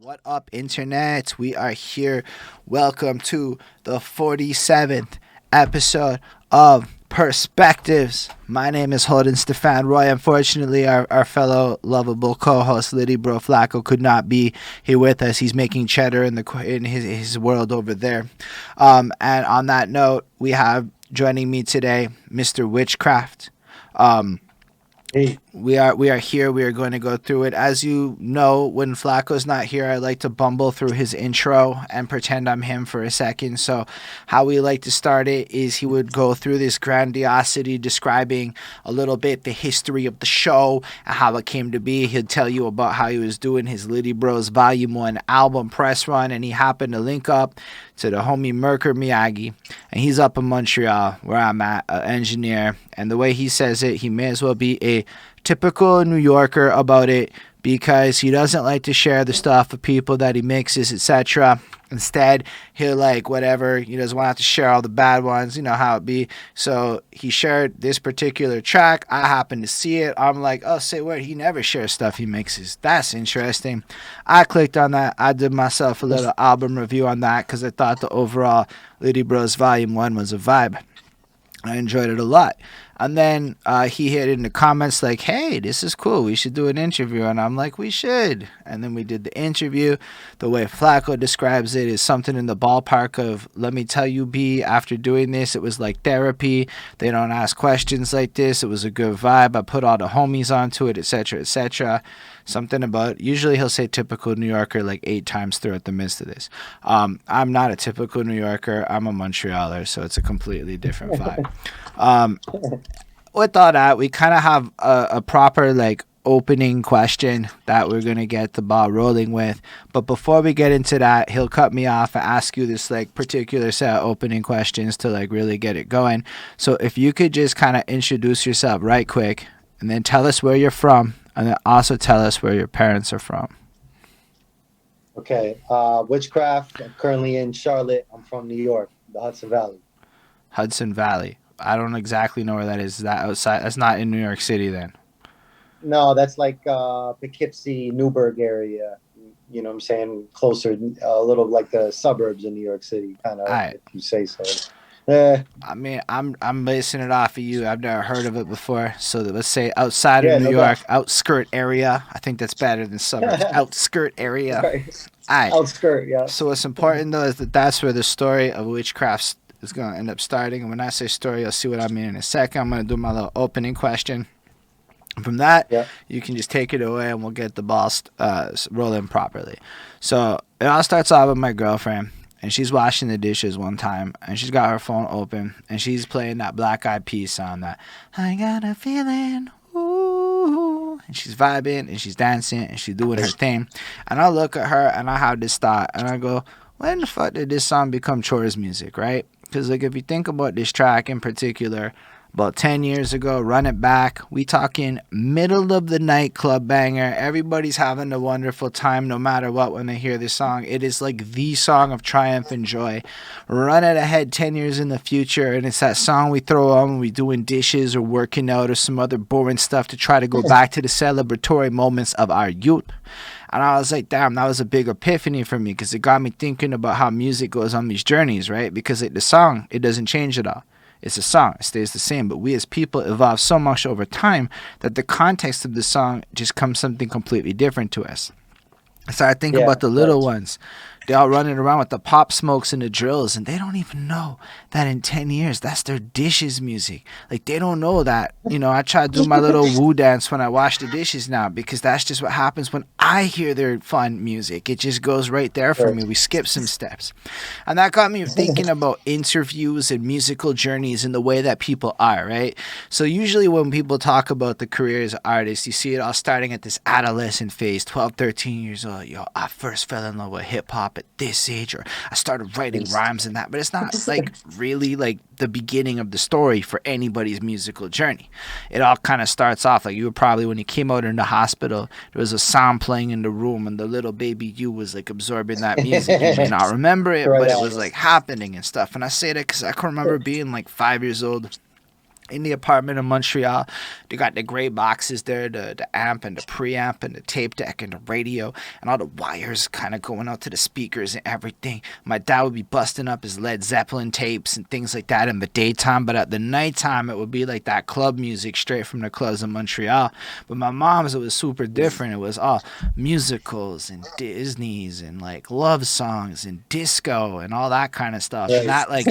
What up, internet? We are here. Welcome to the 47th episode of Perspectives. My name is Holden Stephan Roy. Unfortunately, our fellow lovable co-host Littyyy Bro Flacko could not be here with us. He's making cheddar in his world over there. And on that note, we have joining me today Mr. Whichcraft. Hey, We are here. We are going to go through it. As you know, when Flacco's not here, I like to bumble through his intro and pretend I'm him for a second. So how we like to start it is he would go through this grandiosity, describing a little bit the history of the show and how it came to be. He'd tell you about how he was doing his Littyyy Bros Volume 1 album press run, and he happened to link up to the homie Merker Miyagi, and he's up in Montreal, where I'm at, an engineer. And the way he says it, he may as well be a typical New Yorker about it, because he doesn't like to share the stuff with people that he mixes, etc. Instead, he'll like whatever. He doesn't want to have to share all the bad ones. You know how it be. So he shared this particular track. I happened to see it. I'm like, oh, say what? He never shares stuff he mixes. That's interesting. I clicked on that. I did myself a little album review on that because I thought the overall Littyyy Bros Volume 1 was a vibe. I enjoyed it a lot. And then he hit in the comments like, hey, this is cool. We should do an interview. And I'm like, we should. And then we did the interview. The way Flacco describes it is something in the ballpark of, let me tell you, B, after doing this, it was like therapy. They don't ask questions like this. It was a good vibe. I put all the homies onto it, etc., etc. Something about, usually he'll say typical New Yorker like 8 times throughout the midst of this. I'm not a typical New Yorker. I'm a Montrealer, so it's a completely different vibe. With all that, we kind of have a proper like opening question that we're going to get the ball rolling with. But before we get into that, he'll cut me off and ask you this like particular set of opening questions to like really get it going. So if you could just kind of introduce yourself right quick, and then tell us where you're from, and then also tell us where your parents are from. okay. Witchcraft. I'm currently in Charlotte. I'm from New York, the Hudson Valley. Hudson Valley. I don't exactly know where that is. Is that outside? That's not in New York City then. No, that's like Poughkeepsie, Newburgh area. You know what I'm saying? Closer, a little like the suburbs in New York City, kind All of, right. if you say so. Eh, I mean, I'm basing it off of you. I've never heard of it before. So let's say outside of yeah, New no York, doubt. outskirt area. I think that's better than suburbs. Outskirt area. Right. All right. Outskirt, yeah. So what's important though is that that's where the story of witchcraft is going to end up starting. And when I say story, you'll see what I mean in a second. I'm going to do my little opening question. From that, Yeah. you can just take it away and we'll get the ball rolling properly. So it all starts off with my girlfriend, and she's washing the dishes one time, and she's got her phone open, and she's playing that Black Eyed Peas song, that I got a feeling, ooh, and she's vibing, and she's dancing, and she's doing her thing. And I look at her, and I have this thought, and I go, when the fuck did this song become chores music, right? Because like if you think about this track in particular, about 10 years ago, run it back. We talking middle of the night club banger. Everybody's having a wonderful time no matter what when they hear this song. It is like the song of triumph and joy. Run it ahead 10 years in the future, and it's that song we throw on when we're doing dishes or working out or some other boring stuff to try to go back to the celebratory moments of our youth. And I was like, damn, that was a big epiphany for me, because it got me thinking about how music goes on these journeys, right? Because the song, it doesn't change at all. It's a song. It stays the same. But we as people evolve so much over time that the context of the song just comes something completely different to us. I started thinking Yeah, about the little right. ones. They all running around with the pop smokes and the drills, and they don't even know that in 10 years, that's their dishes music. Like, they don't know that. You know, I try to do my little woo dance when I wash the dishes now, because that's just what happens when I hear their fun music. It just goes right there for Right. me. We skip some steps. And that got me thinking about interviews and musical journeys and the way that people are, right? So usually when people talk about the careers of artists, you see it all starting at this adolescent phase, 12, 13 years old. Yo, I first fell in love with hip hop at this age, or I started writing rhymes and that. But it's not like really like the beginning of the story for anybody's musical journey. It all kind of starts off like you were probably, when you came out in the hospital, there was a sound playing in the room and the little baby you was like absorbing that music. You may not remember it, Right but it on. was like happening and stuff. And I say that because I can remember being like 5 years old in the apartment in Montreal. They got the gray boxes there, the amp and the preamp and the tape deck and the radio and all the wires kind of going out to the speakers and everything. My dad would be busting up his Led Zeppelin tapes and things like that in the daytime, but at the nighttime it would be like that club music straight from the clubs in Montreal. But my mom's, it was super different. It was all musicals and Disney's and like love songs and disco and all that kind of stuff. And Right. that like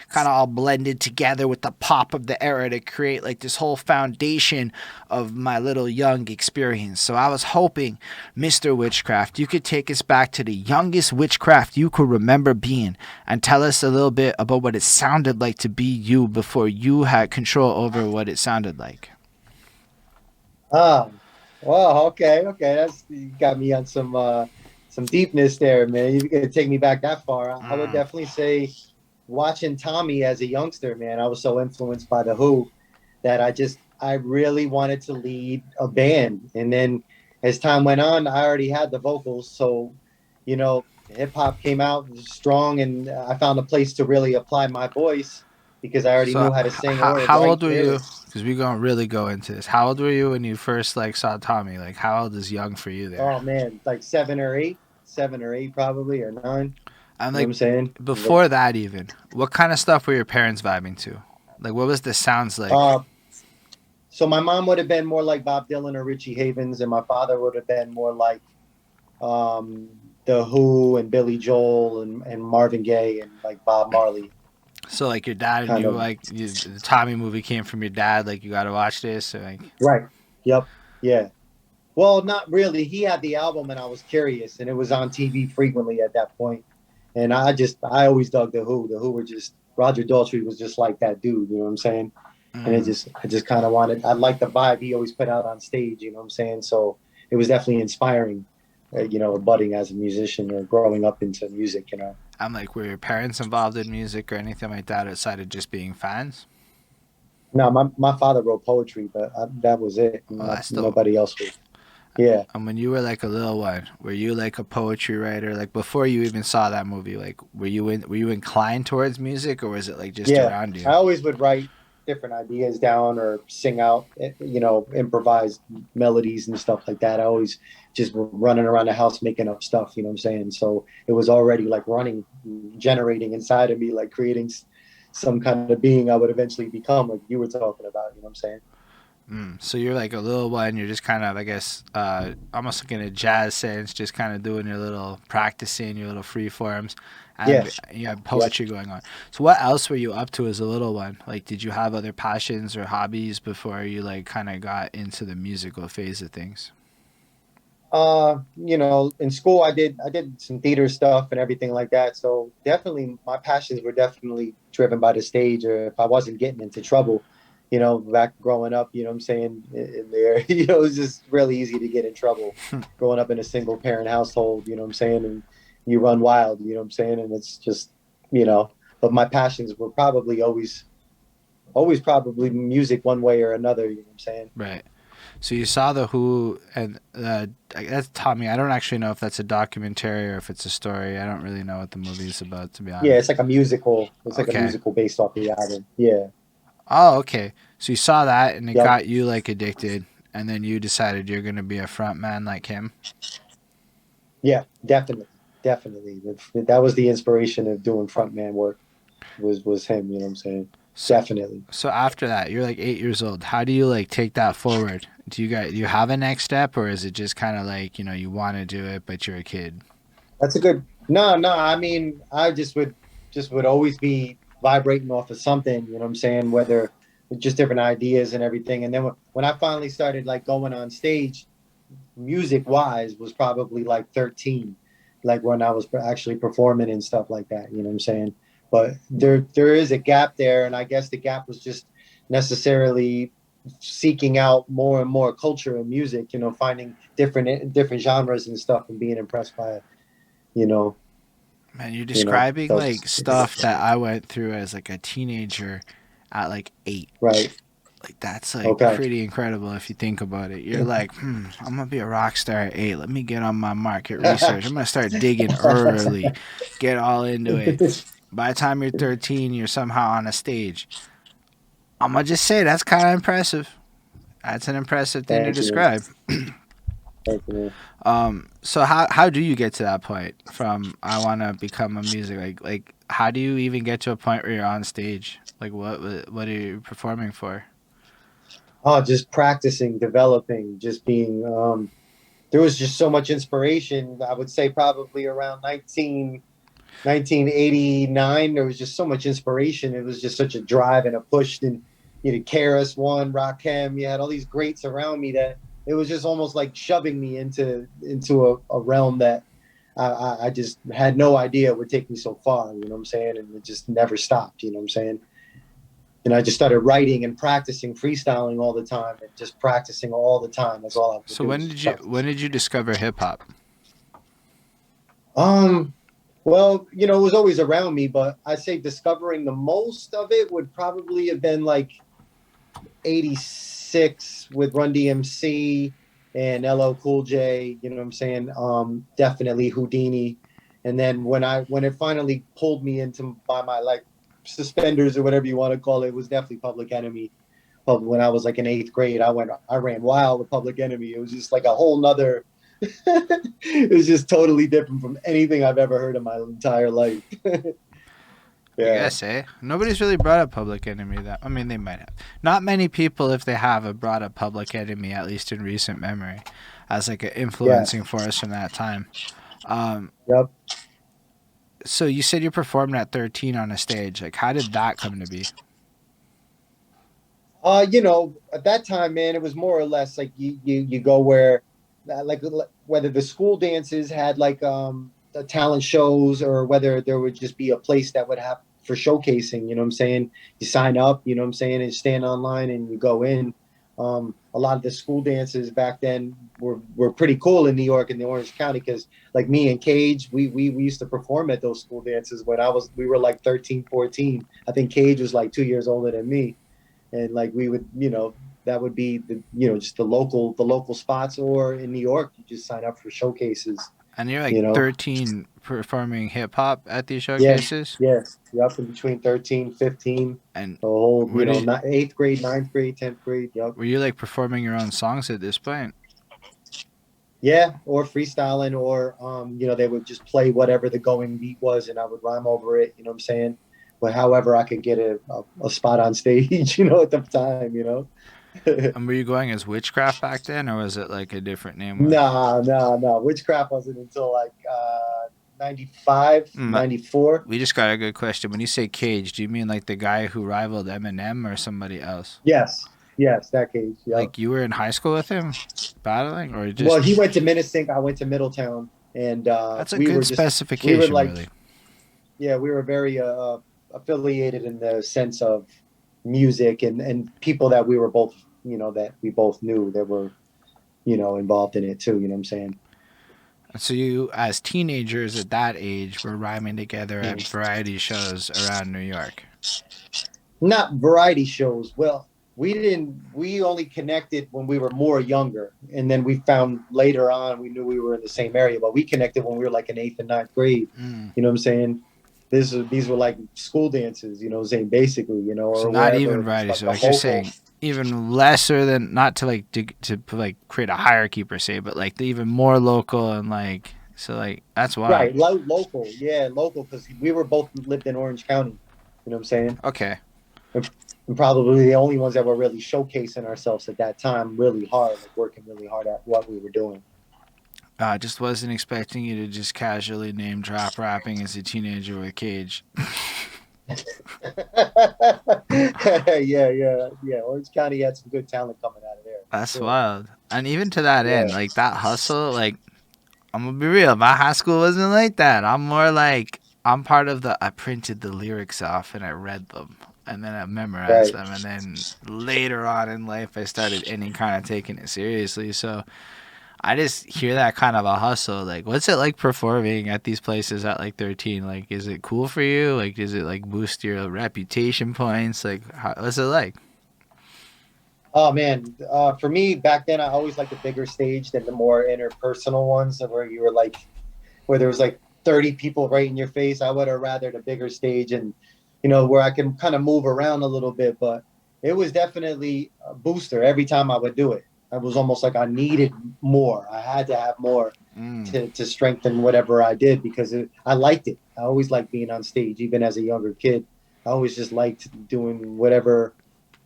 kind of all blended together with the pop of the era to create like this whole foundation of my little young experience. So I was hoping, Mr. Witchcraft, you could take us back to the youngest witchcraft you could remember being and tell us a little bit about what it sounded like to be you before you had control over what it sounded like. Ah, well, okay. That's you got me on some deepness there, man. You could take me back that far. I would Mm. definitely say watching Tommy as a youngster, man. I was so influenced by the Who that I really wanted to lead a band. And then as time went on, I already had the vocals, so you know, hip hop came out strong, and I found a place to really apply my voice because I already So knew how to sing or how write old were you? lyrics. Because we're gonna really go into this. How old were you when you first like saw Tommy? Like how old is young for you there? Oh man, like 7 or 8 probably, or 9. I'm You know what like I'm saying? before that even. What kind of stuff were your parents vibing to? Like what was the sounds like? Uh, so my mom would have been more like Bob Dylan or Richie Havens, and my father would have been more like um, the Who and Billy Joel and Marvin Gaye and like Bob Marley, So like your dad and kind you of. like the Tommy movie came from your dad. Like you got to watch this. Or like Right. Yep. Yeah. Well, not really. He had the album, and I was curious, and it was on TV frequently at that point. And I always dug the Who. The Who were just Roger Daltrey was just like that dude. You know what I'm saying? And mm. I just kind of wanted. I liked the vibe he always put out on stage. You know what I'm saying? So it was definitely inspiring. Budding as a musician or growing up into music. I'm like, were your parents involved in music or anything like that outside of just being fans? No, my father wrote poetry, but that was it. Well, I still. Nobody else was. Yeah. And when you were like a little one, were you like a poetry writer? Like before you even saw that movie, like were you inclined towards music or was it like just Yeah, around you? I always would write different ideas down or sing out, improvise melodies and stuff like that. I always just running around the house making up stuff, you know what I'm saying? So it was already like running, generating inside of me, like creating some kind of being I would eventually become, like you were talking about, you know what I'm saying? So you're like a little one. You're just kind of, I guess, almost like in a jazz sense, just kind of doing your little practicing, your little free forms, and Yes. you have Yep. poetry going on. So what else were you up to as a little one? Like, did you have other passions or hobbies before you like kind of got into the musical phase of things? In school I did some theater stuff and everything like that. So definitely my passions were definitely driven by the stage, or if I wasn't getting into trouble, back growing up, you know what I'm saying, in there, it was just really easy to get in trouble growing up in a single parent household, you know what I'm saying? And you run wild, you know what I'm saying? And it's just, but my passions were probably always probably music one way or another, you know what I'm saying? Right. So you saw the Who, and that's Tommy. I don't actually know if that's a documentary or if it's a story. I don't really know what the movie is about, to be Yeah, honest. it's like a musical. It's like a Okay. musical based off the album. Yeah. Oh, okay. So you saw that, and it Yep. got you like addicted, and then you decided you're gonna be a front man like him. Yeah, definitely, definitely. That was the inspiration of doing frontman work. Was him. You know what I'm saying? So, Definitely. so after that, you're like 8 years old. How do you like take that forward? Do you have a next step, or is it just kind of like you want to do it, but you're a kid? That's a good. No, no. I mean, I just would always be vibrating off of something. You know what I'm saying? Whether just different ideas and everything. And then when I finally started like going on stage, music wise, was probably like 13, like when I was actually performing and stuff like that. You know what I'm saying? But there is a gap there, and I guess the gap was just necessarily seeking out more and more culture and music. Finding different genres and stuff, and being impressed by it. You know, Man, you're describing like those stuff that I went through as like a teenager at like 8. right. Like that's like Okay. pretty incredible if you think about it. You're like, I'm gonna be a rock star at 8. Let me get on my market research. I'm gonna start digging early, get all into it. By the time you're 13, you're somehow on a stage. I'm gonna just say that's kind of impressive. That's an impressive thing to Thank you. describe. Thank you. So how do you get to that point from I want to become a music like how do you even get to a point where you're on stage? Like what are you performing for? Oh, just practicing, developing, just being. There was just so much inspiration. I would say probably around 1989. There was just so much inspiration. It was just such a drive and a push. And you know, KRS One, Rakim, you had all these greats around me that it was just almost like shoving me into a realm that I just had no idea would take me so far. You know what I'm saying? And it just never stopped. You know what I'm saying? And I just started writing and practicing freestyling all the time and just practicing all the time. That's all I would So do. when did you discover hip hop? Um, well, you know, it was always around me, but I'd say discovering the most of it would probably have been like 86 with Run DMC and LL Cool J, you know what I'm saying? Definitely Houdini. And then when it finally pulled me into by my like suspenders or whatever you want to call it, was definitely Public Enemy. But when I was like in eighth grade, I ran wild with Public Enemy. It was just like a whole nother it was just totally different from anything I've ever heard in my entire life. I Yeah. guess, eh? Nobody's really brought up Public Enemy. That I mean, they might have. Not many people, if they have brought up Public Enemy, at least in recent memory, as like an Yes. influencing force from that time. Um, Yep. so you said you performed at 13 on a stage. Like, how did that come to be? You know, at that time, man, it was more or less like you go where, like whether the school dances had like the talent shows or whether there would just be a place that would have for showcasing. You know what I'm saying? You sign up. You know what I'm saying, and stand online and you go in. A lot of the school dances back then were pretty cool in New York and the Orange County because like me and Cage, we used to perform at those school dances when we were like 13, 14. I think Cage was like 2 years older than me, and like we would, you know, that would be the, you know, just the local spots, or in New York you just sign up for showcases, And you're like you know. 13 performing hip hop at these Yes, showcases? yes, you're up in between 13, 15, And the whole, where you know, did not eighth grade, ninth grade, 10th grade. Yep. were you like performing your own songs at this point? Yeah, or freestyling, or you know, they would just play whatever the going beat was, and I would rhyme over it. You know what I'm saying? But however, I could get a spot on stage, you know, at the time, you know. And were you going as Witchcraft back then, or was it like a different name? Where Nah, nah, nah. Witchcraft wasn't until like 95, Mm, 94. we just got a good question. When you say Cage, do you mean like the guy who rivaled Eminem or somebody else? Yes, yes, that case. Yep. Like you were in high school with him, battling, or Well, just he went to Minnesink. I went to Middletown, and that's a we good were just we were specification, like, really. yeah, we were very affiliated in the sense of music and people that we were both, you know, that we both knew that were, you know, involved in it too. You know what I'm saying? So you, as teenagers at that age, were rhyming together at variety shows around New York. Not variety shows. Well, we didn't. We only connected when we were more younger, and then we found later on we knew we were in the same area. But we connected when we were like in eighth and ninth grade. Mm. You know what I'm saying? These were like school dances. You know what I'm saying? Basically, you know, So or not wherever even it was variety. like So a like you're local. saying, even lesser than not to like to like create a hierarchy per se, but like the even more local and like so like that's wild. Right, local, yeah, local, because we were both lived in Orange County. You know what I'm saying? Okay. And probably the only ones that were really showcasing ourselves at that time really hard, like working really hard at what we were doing. I just wasn't expecting you to just casually name drop rapping as a teenager with Cage. Yeah, yeah, yeah. Orange County had some good talent coming out of there. That's Sure. wild. And even to that Yeah. end, like that hustle, like I'm gonna be real, my high school wasn't like that. I'm more like I'm part of the I printed the lyrics off and I read them and then I memorized Right. them and then later on in life I started any kind of taking it seriously. So I just hear that kind of a hustle. Like, what's it like performing at these places at like 13? Like, is it cool for you? Like, does it like boost your reputation points? Like, what's it like? Oh man, for me back then, I always liked the bigger stage than the more interpersonal ones, where you were like, where there was like 30 people right in your face. I would have rather the bigger stage, and you know, where I can kind of move around a little bit. But it was definitely a booster every time I would do it. It was almost like I needed more. I had to have more Mm. to strengthen whatever I did because I liked it. I always liked being on stage, even as a younger kid. I always just liked doing whatever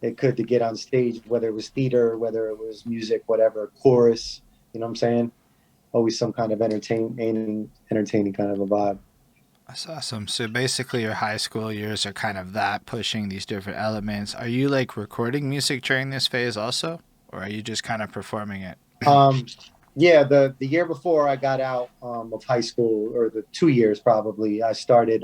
it could to get on stage, whether it was theater, whether it was music, whatever, chorus. You know what I'm saying? Always some kind of entertaining kind of a vibe. That's awesome. So basically, your high school years are kind of that, pushing these different elements. Are you like recording music during this phase also, or are you just kind of performing it? Um, yeah, the year before I got out of high school, or the 2 years probably, I started.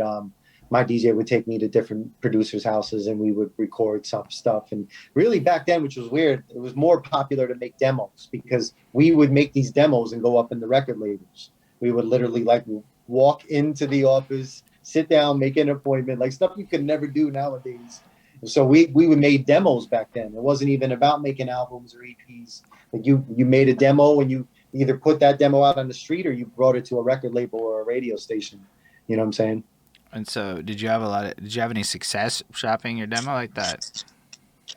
My DJ would take me to different producers' houses, and we would record some stuff. And really, back then, which was weird, it was more popular to make demos because we would make these demos and go up in the record labels. We would literally like walk into the office, sit down, make an appointment, like stuff you could never do nowadays. So we would made demos back then. It wasn't even about making albums or EPs. Like you made a demo and you either put that demo out on the street or you brought it to a record label or a radio station. You know what I'm saying? And so, did you have any success shopping your demo like that?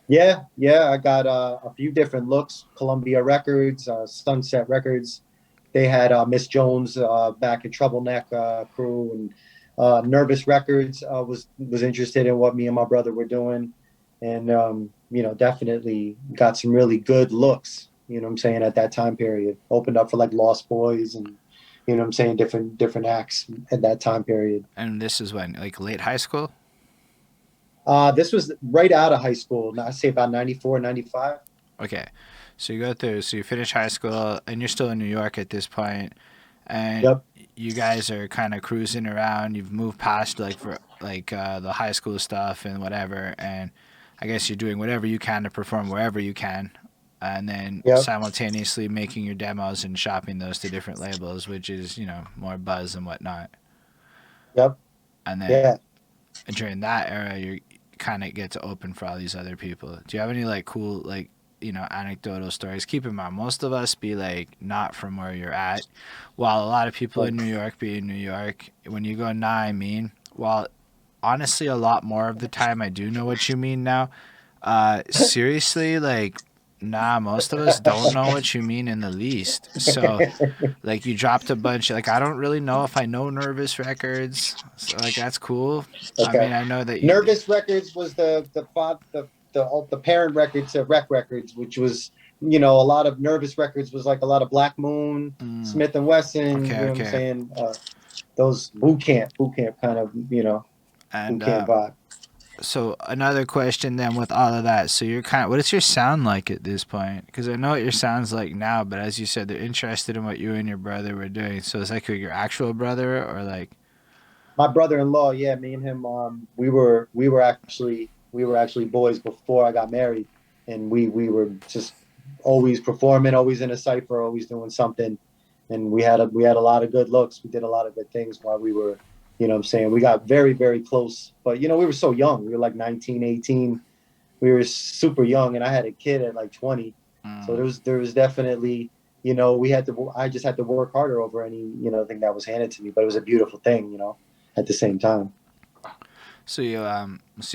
Yeah, yeah. I got a few different looks. Columbia Records, Sunset Records. They had Miss Jones back at Trouble Neck crew, and Nervous Records was interested in what me and my brother were doing, and definitely got some really good looks. You know what I'm saying, at that time period. Opened up for like Lost Boys and you know what I'm saying, different acts at that time period. And this is when, like late high school? This was right out of high school. I say about 94, 95. Okay. So you go through, so you finish high school, and you're still in New York at this point, and Yep. you guys are kind of cruising around. You've moved past like for like the high school stuff and whatever, and I guess you're doing whatever you can to perform wherever you can, and then Yep. simultaneously making your demos and shopping those to different labels, which is more buzz and whatnot. Yep. And then Yeah. during that era, you kind of get to open for all these other people. Do you have any like cool like anecdotal stories? Keep in mind, most of us be like not from where you're at, while a lot of people in New York be in New York. When you go, nah, I mean, while honestly, a lot more of the time I do know what you mean now. Seriously, like, nah, most of us don't know what you mean in the least. So, like, you dropped a bunch. Like, I don't really know if I know Nervous Records. So, like, that's cool. I Okay. mean, I know that you. Nervous Records was the parent record to Rec Records, which was a lot of Nervous Records was like a lot of Black Moon, Mm, Smith and Wesson. You okay, know what I'm okay. saying? Those boot camp kind of boot And camp vibe. so another question then with all of that. So you're kind of, what does your sound like at this point? Because I know what your sound's like now, but as you said, they're interested in what you and your brother were doing. So it's like your actual brother or like. My brother-in-law, yeah, me and him, we were actually boys before I got married, and we were just always performing, always in a cipher, always doing something, and we had a lot of good looks. We did a lot of good things while we were, what I'm saying. We got very very close, but we were so young. We were like 19, 18. We were super young, and I had a kid at like 20, so Mm. there was definitely. I just had to work harder over any, thing that was handed to me, but it was a beautiful thing, at the same time. So you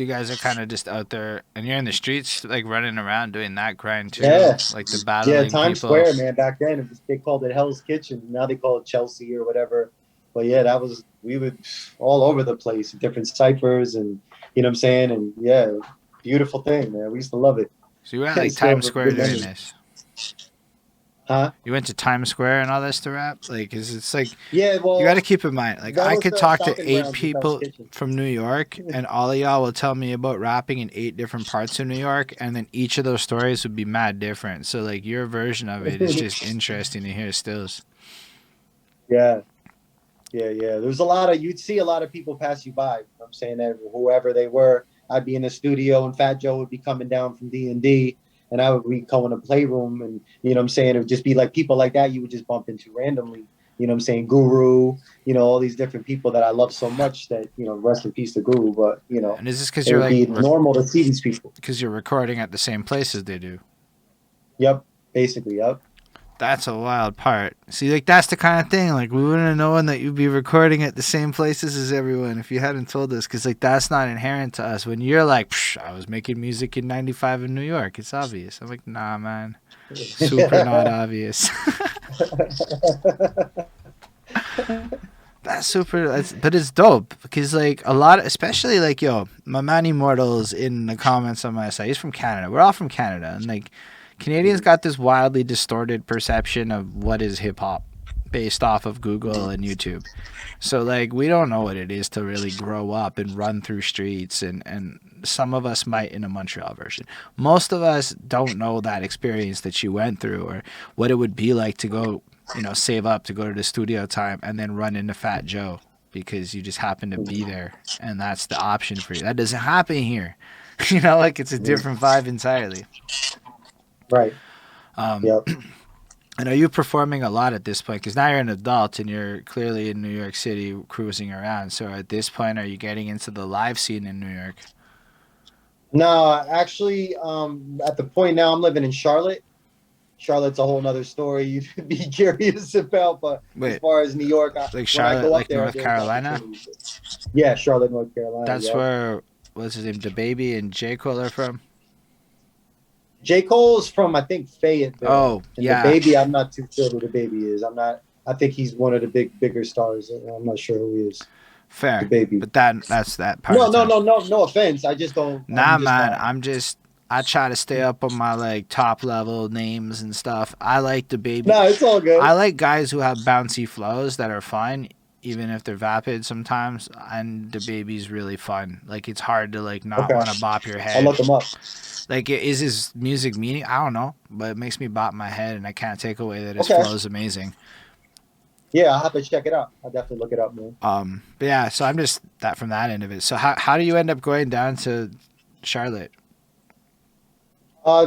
guys are kind of just out there, and you're in the streets, like running around doing that grind too, Yeah, like the yeah. battling Times people. Square, man. Back then, they called it Hell's Kitchen. Now they call it Chelsea or whatever. But yeah, we would all over the place, different ciphers, and what I'm saying. And yeah, beautiful thing, man. We used to love it. So you were at like It's still Times a Square good doing memory. this. Huh? You went to Times Square and all this to rap, like, 'cause it's like Yeah, you got to well, keep in mind, like, that I was could the talk to stomping eight grounds of Hell's people Kitchen. from New York, and all of y'all will tell me about rapping in eight different parts of New York, and then each of those stories would be mad different. So, like, your version of it is just interesting to hear stills. Yeah, yeah. There's a lot of you'd see a lot of people pass you by. I'm saying that whoever they were, I'd be in the studio and Fat Joe would be coming down from D&D, and I would be going to playroom, and what I'm saying, it would just be like people like that you would just bump into randomly. What I'm saying, Guru, all these different people that I love so much that rest in peace to Guru, but And is this because it you're would like be normal to see these people. because you're recording at the same place as they do? Yep, basically, yep. That's a wild part. See, like that's the kind of thing. Like we wouldn't have known that you'd be recording at the same places as everyone if you hadn't told us. Because like that's not inherent to us. When you're like, I was making music in '95 in New York, it's obvious. I'm like, nah, man, super not obvious. That's super. But it's dope because like a lot, especially like my man Immortals in the comments on my site. He's from Canada. We're all from Canada, and like. Canadians got this wildly distorted perception of what is hip hop based off of Google and YouTube. So like we don't know what it is to really grow up and run through streets and some of us might in a Montreal version. Most of us don't know that experience that you went through or what it would be like to go, save up to go to the studio time and then run into Fat Joe because you just happen to be there and that's the option for you. That doesn't happen here. Like it's a different vibe entirely. Right. Yep. And are you performing a lot at this point? Because now you're an adult and you're clearly in New York City cruising around. So at this point, are you getting into the live scene in New York? No, actually, at the point now I'm living in Charlotte. Charlotte's a whole nother story you'd be curious about. But Wait, as far as New York, like Charlotte, like there, North Carolina? Yeah, Charlotte, North Carolina. That's where, what's his name, DaBaby and J. Cole are from? J. Cole's from, I think, Fayetteville. Oh, and yeah. DaBaby, I'm not too sure who DaBaby is. I think he's one of the bigger stars. I'm not sure who he is. Fair. DaBaby. But that's that part. No offense. I just don't. Nah, man. I try to stay up on my like top level names and stuff. I like DaBaby. No, it's all good. I like guys who have bouncy flows that are fine, even if they're vapid sometimes. And DaBaby's really fun. Like it's hard to like not want to bop your head. I'll look him up. Like, is his music meaning? I don't know, but it makes me bop my head, and I can't take away that his flow is amazing. Yeah, I'll have to check it out. I'll definitely look it up, man. But yeah, so I'm just from that end of it. So how do you end up going down to Charlotte?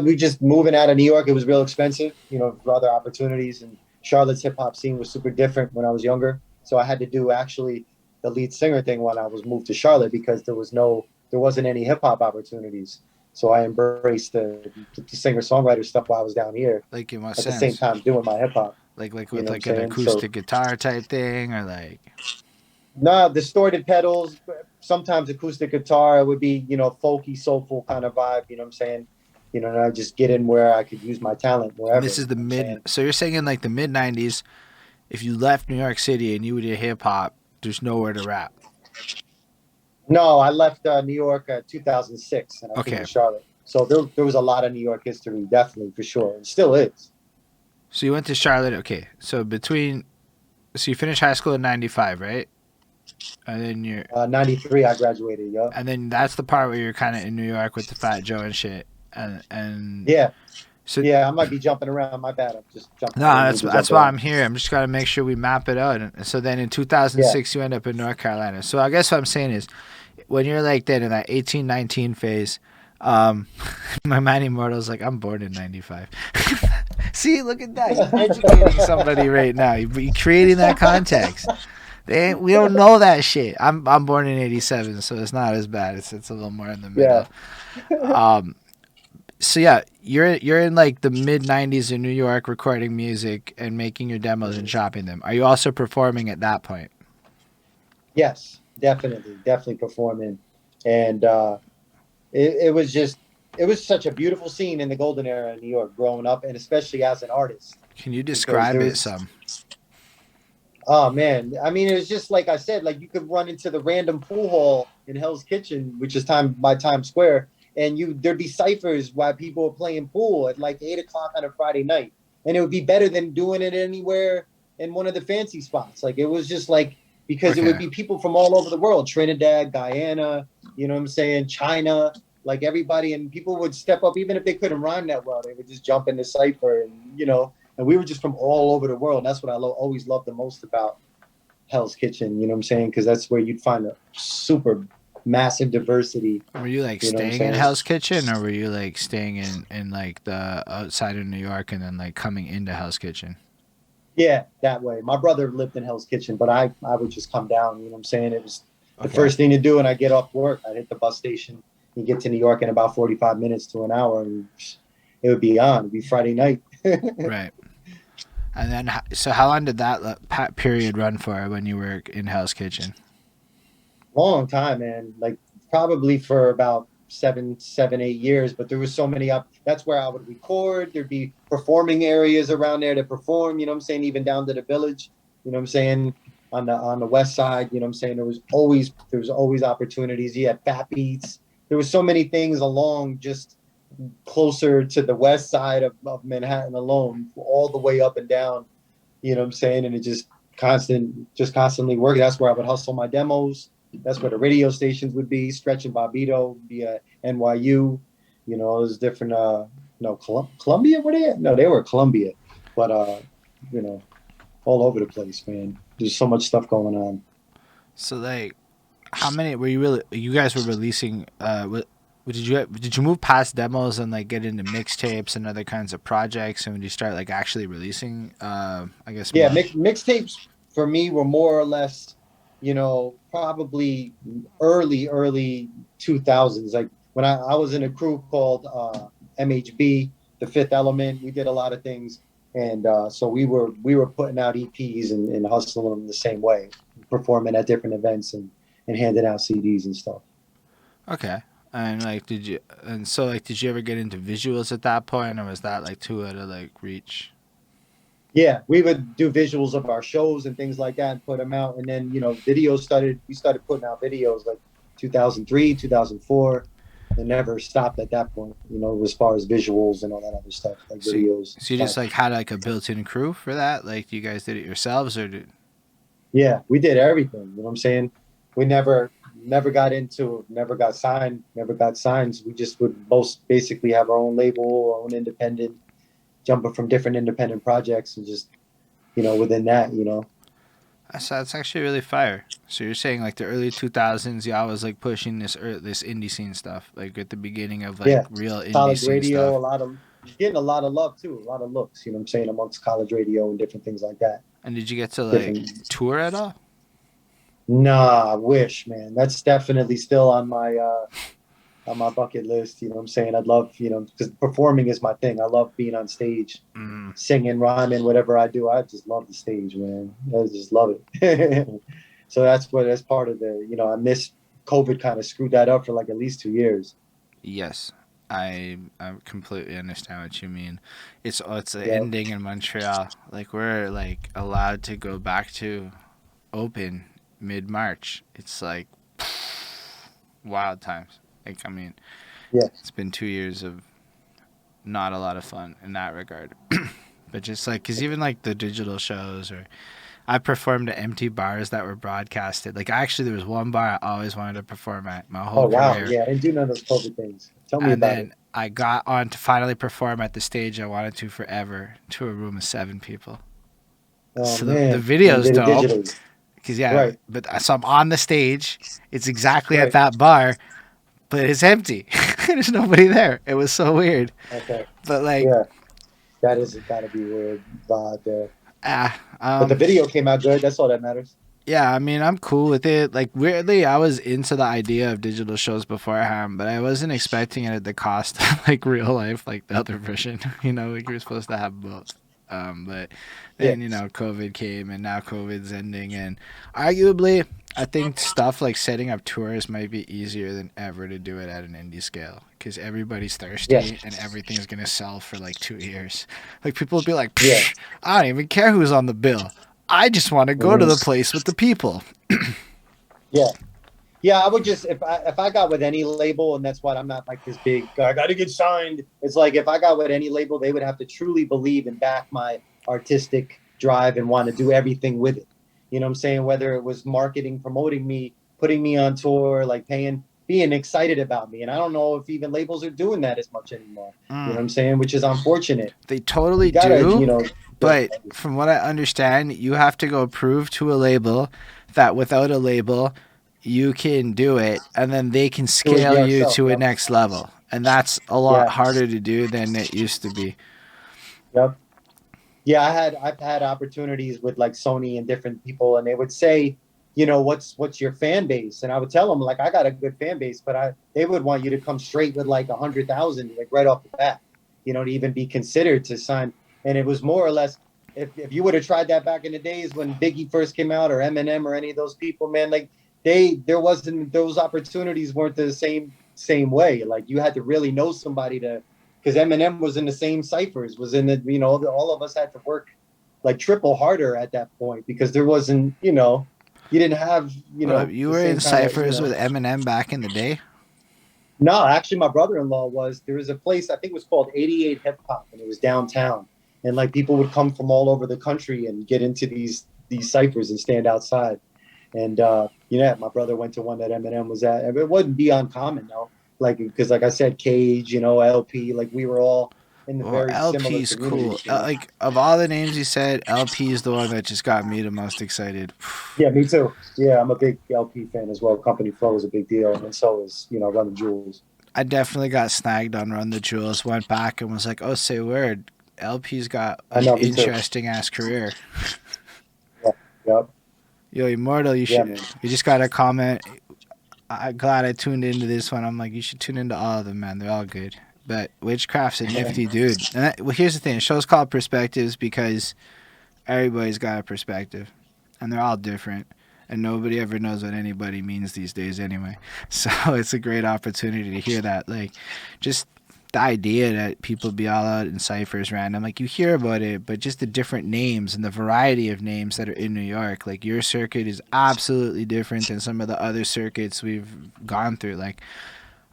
We just moving out of New York. It was real expensive, for other opportunities. And Charlotte's hip hop scene was super different when I was younger. So I had to do actually the lead singer thing when I was moved to Charlotte because there wasn't any hip hop opportunities. So I embraced the singer-songwriter stuff while I was down here. Like in what sense? At the same time doing my hip-hop. Like with like an acoustic guitar type thing or like? No, distorted pedals, sometimes acoustic guitar. It would be, folky, soulful kind of vibe, you know what I'm saying? And I just get in where I could use my talent wherever. This is so you're saying in like the mid-90s, if you left New York City and you did hip-hop, there's nowhere to rap. No, I left New York 2006 and I came to Charlotte. So there was a lot of New York history, definitely, for sure. And still is. So you went to Charlotte. Okay. So you finished high school in 95, right? And then you're... 93, I graduated, yeah. And then that's the part where you're kind of in New York with the Fat Joe and shit. And yeah. So yeah, I might be jumping around. My bad. I'm just jumping. No, that's why I'm here. I'm just got to make sure we map it out. And so then in 2006, you end up in North Carolina. So I guess what I'm saying is, when you're like then in that 18, 19 phase, my man Immortal's like, I'm born in 95. See, look at that. You're educating somebody right now. You're creating that context. We don't know that shit. I'm born in 87, so it's not as bad. It's a little more in the middle. Yeah. So yeah, you're in like the mid 90s in New York recording music and making your demos and shopping them. Are you also performing at that point? Yes, definitely performing. And it was such a beautiful scene in the golden era in New York growing up, and especially as an artist. Can you describe it some? Oh man, I mean, it was just like I said, like you could run into the random pool hall in Hell's Kitchen, which is by Times Square, and there'd be cyphers while people were playing pool at like 8 o'clock on a Friday night, and it would be better than doing it anywhere in one of the fancy spots. Like it was just like because it would be people from all over the world, Trinidad, Guyana, you know what I'm saying, China, like everybody, and people would step up even if they couldn't rhyme that well. They would just jump in the cypher, and we were just from all over the world. And that's what I always loved the most about Hell's Kitchen, you know what I'm saying? Because that's where you'd find a super massive diversity. Were you like staying in Hell's Kitchen, or were you like staying in like the outside of New York and then like coming into Hell's Kitchen? Yeah, that way. My brother lived in Hell's Kitchen, but I would just come down, you know what I'm saying? It was the first thing to do when I get off work. I'd hit the bus station. You get to New York in about 45 minutes to an hour, and it would be on. It'd be Friday night. Right. And then, so how long did that period run for when you were in Hell's Kitchen? Long time, man. Like probably for about 8 years. But there was so many up. That's where I would record. There'd be performing areas around there to perform. You know what I'm saying? Even down to the village. You know what I'm saying? On the west side. You know what I'm saying? There was always opportunities. You had Fat Beats. There was so many things along just closer to the west side of Manhattan alone, all the way up and down. You know what I'm saying? And it constantly working. That's where I would hustle my demos. That's where the radio stations would be. Stretch and Bobito, be at NYU. You know, it was different. No, Columbia. Were they at? No, they were Columbia. But you know, all over the place, man. There's so much stuff going on. So like, how many were you really? You guys were releasing. Did you move past demos and like get into mixtapes and other kinds of projects? And when you start like actually releasing, I guess Yeah, more. mixtapes for me were more or less, probably early 2000s. Like when I was in a crew called MHB, The Fifth Element. We did a lot of things, and so we were putting out EPs and hustling them the same way, performing at different events and handing out CDs and stuff. Okay. And like, did you ever get into visuals at that point, or was that like too out of like reach? Yeah, we would do visuals of our shows and things like that and put them out. And then, videos we started putting out videos like 2003, 2004, and never stopped at that point, as far as visuals and all that other stuff, like So, videos. so you just like had like a built-in crew for that? Like, you guys did it yourselves, or did? Yeah, we did everything. You know what I'm saying? We never got signed, never got signs. We just would most basically have our own label, our own independent, jumping from different independent projects and just, within that. That's actually really fire. So you're saying like the early 2000s, y'all was like pushing this indie scene stuff, like at the beginning of like Yeah, real indie college scene radio, stuff. getting a lot of love too, a lot of looks, you know what I'm saying, amongst college radio and different things like that. And did you get to like Different. tour at all? Nah, I wish, man. That's definitely still on my bucket list. You know what I'm saying? I'd love, because performing is my thing. I love being on stage, Mm. singing, rhyming, whatever I do. I just love the stage, man. I just love it. So that's part of I missed COVID, kind of screwed that up for like at least 2 years. Yes, I completely understand what you mean. It's the Yeah. ending in Montreal. Like we're like allowed to go back to open mid March. It's like wild times. Like, I mean, Yeah. it's been 2 years of not a lot of fun in that regard. But just like, cause even like the digital shows, or I performed at empty bars that were broadcasted. Like actually, there was one bar I always wanted to perform at my whole Oh, wow. career, Yeah. I didn't do none of those COVID things. Tell me and about it. then I got on to finally perform at the stage I wanted to forever, to a room of 7 people. Oh, So the man. You video's did it dope, digitally. cause yeah, Right. but so I'm on the stage. It's exactly at Right. that bar, but it's empty. There's nobody there. It was so weird. Okay. But like, Yeah. That is gotta be weird vibe there. ah, But the video came out good. That's all that matters. yeah, I mean, I'm cool with it. Like, weirdly, I was into the idea of digital shows beforehand, but I wasn't expecting it at the cost of like real life, like the other version. Like you're supposed to have both. But Yeah. then COVID came, and now COVID's ending, and arguably, I think stuff like setting up tours might be easier than ever to do it at an indie scale, because everybody's Yeah. thirsty and everything's gonna sell for like 2 years. Like people will be like, Yeah. "Psh, I don't even care who's on the bill. I just want to go to the Mhm. place with the people." Yeah. Yeah, I would just if I got with any label, and that's why I'm not like this big. I got to get signed. It's like if I got with any label, they would have to truly believe and back my artistic drive and want to do everything with it. You know what I'm saying? Whether it was marketing, promoting me, putting me on tour, like paying, being excited about me. And I don't know if even labels are doing that as much anymore. You know what I'm saying? Which is unfortunate. They You totally gotta, do, but from what I understand, you have to go prove to a label that without a label, you can do it, and then they can do it scale you yourself. to a Yep. next level. And that's a lot Yeah. harder to do than it used to be. Yep. Yeah, I've had opportunities with like Sony and different people, and they would say, what's your fan base? And I would tell them like I got a good fan base, but they would want you to come straight with like 100,000, like right off the bat, to even be considered to sign. And it was more or less if you would have tried that back in the days when Biggie first came out, or Eminem, or any of those people, man, like those opportunities weren't the same way. Like you had to really know somebody to, because Eminem was in the same ciphers, was in the, all of us had to work like triple harder at that point, because there wasn't, you didn't have, You the were same in kind of, ciphers with Eminem back in the day? No, actually, my brother-in-law was. There was a place, I think it was called 88 Hip Hop, and it was downtown. And like people would come from all over the country and get into these ciphers and stand outside. And my brother went to one that Eminem was at. It wasn't be uncommon though, like because like I said, Cage, LP, like we were all in the Well, very similar LP's cool. communities. Like, of all the names you said, LP is the one that just got me the most excited. Yeah, me too. Yeah, I'm a big LP fan as well. Company Flow is a big deal, and so is Run the Jewels. I definitely got snagged on Run the Jewels, went back and was like, oh, say word. LP's got I an know, me too. interesting ass career. Yeah, yep. Yo, Immortal, you just got a comment. I'm glad I tuned into this one. I'm like, you should tune into all of them, man. They're all good. But Whichcraft's a nifty dude. And here's the thing. The show's called Perspectives because everybody's got a perspective. And they're all different. And nobody ever knows what anybody means these days anyway. So it's a great opportunity to hear that. Like, just the idea that people be all out in ciphers random. Like, you hear about it, but just the different names and the variety of names that are in New York. Like, your circuit is absolutely different than some of the other circuits we've gone through. Like,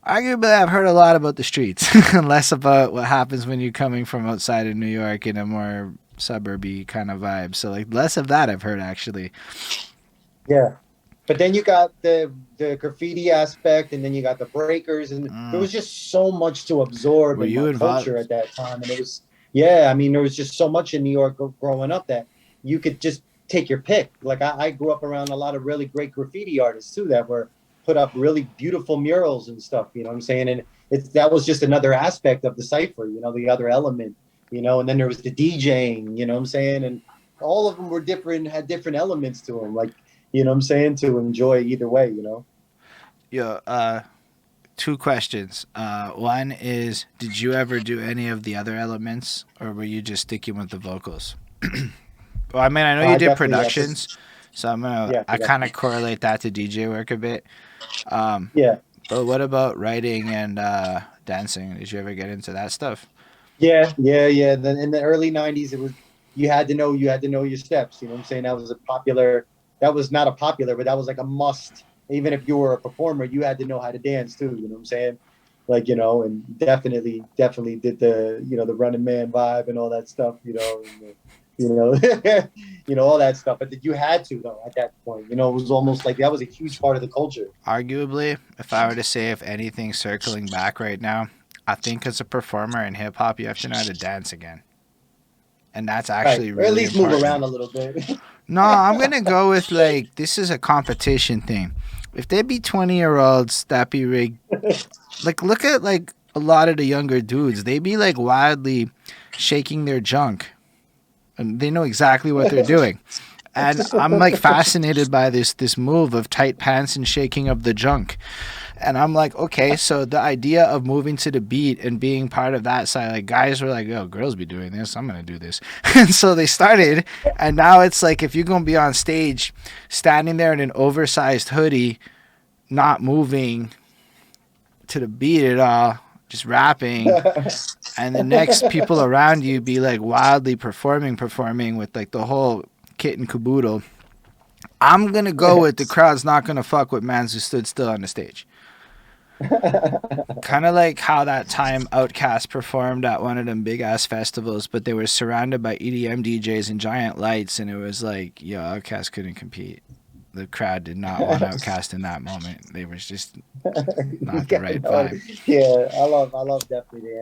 arguably, I've heard a lot about the streets and less about what happens when you're coming from outside of New York in a more suburby kind of vibe. So, like, less of that I've heard, actually. Yeah. But then you got the graffiti aspect, and then you got the breakers, and there was just so much to absorb in my culture at that time. And it was, I mean, there was just so much in New York growing up that you could just take your pick. Like I grew up around a lot of really great graffiti artists too that were put up really beautiful murals and stuff, you know what I'm saying? And that was just another aspect of the cipher, the other element, and then there was the DJing, you know what I'm saying? And all of them were different, had different elements to them. Like, you know what I'm saying, to enjoy either way, Yeah, two questions. One is, did you ever do any of the other elements, or were you just sticking with the vocals? Well, I mean, I know you did productions, so I kind of correlate that to DJ work a bit. But what about writing and dancing? Did you ever get into that stuff? Yeah. In the early '90s, it was you had to know your steps. You know what I'm saying? That was not a popular, but that was like a must. Even if you were a performer, you had to know how to dance too. You know what I'm saying? Like, and definitely did the, the Running Man vibe and all that stuff, all that stuff. But you had to, though, at that point, it was almost like that was a huge part of the culture. Arguably, if I were to say, if anything, circling back right now, I think as a performer in hip hop, you have to know how to dance again. And that's actually really or at least important. Move around a little bit. No, I'm going to go with, like, this is a competition thing. If they be 20-year-olds that be rigged, like, look at, like, a lot of the younger dudes. They be, like, wildly shaking their junk. And they know exactly what they're doing. And I'm, like, fascinated by this move of tight pants and shaking of the junk. And I'm like, okay, so the idea of moving to the beat and being part of that side, like, guys were like, yo, girls be doing this, I'm going to do this. And so they started, and now it's like, if you're going to be on stage, standing there in an oversized hoodie, not moving to the beat at all, just rapping, and the next people around you be, like, wildly performing with, like, the whole kit and caboodle, I'm going to go with the crowd's not going to fuck with mans who stood still on the stage. Kind of like how that time Outkast performed at one of them big ass festivals, but they were surrounded by EDM DJs and giant lights, and it was like, yo, Outkast couldn't compete. The crowd did not want Outkast in that moment. They was just not the right vibe. Yeah, I love definitely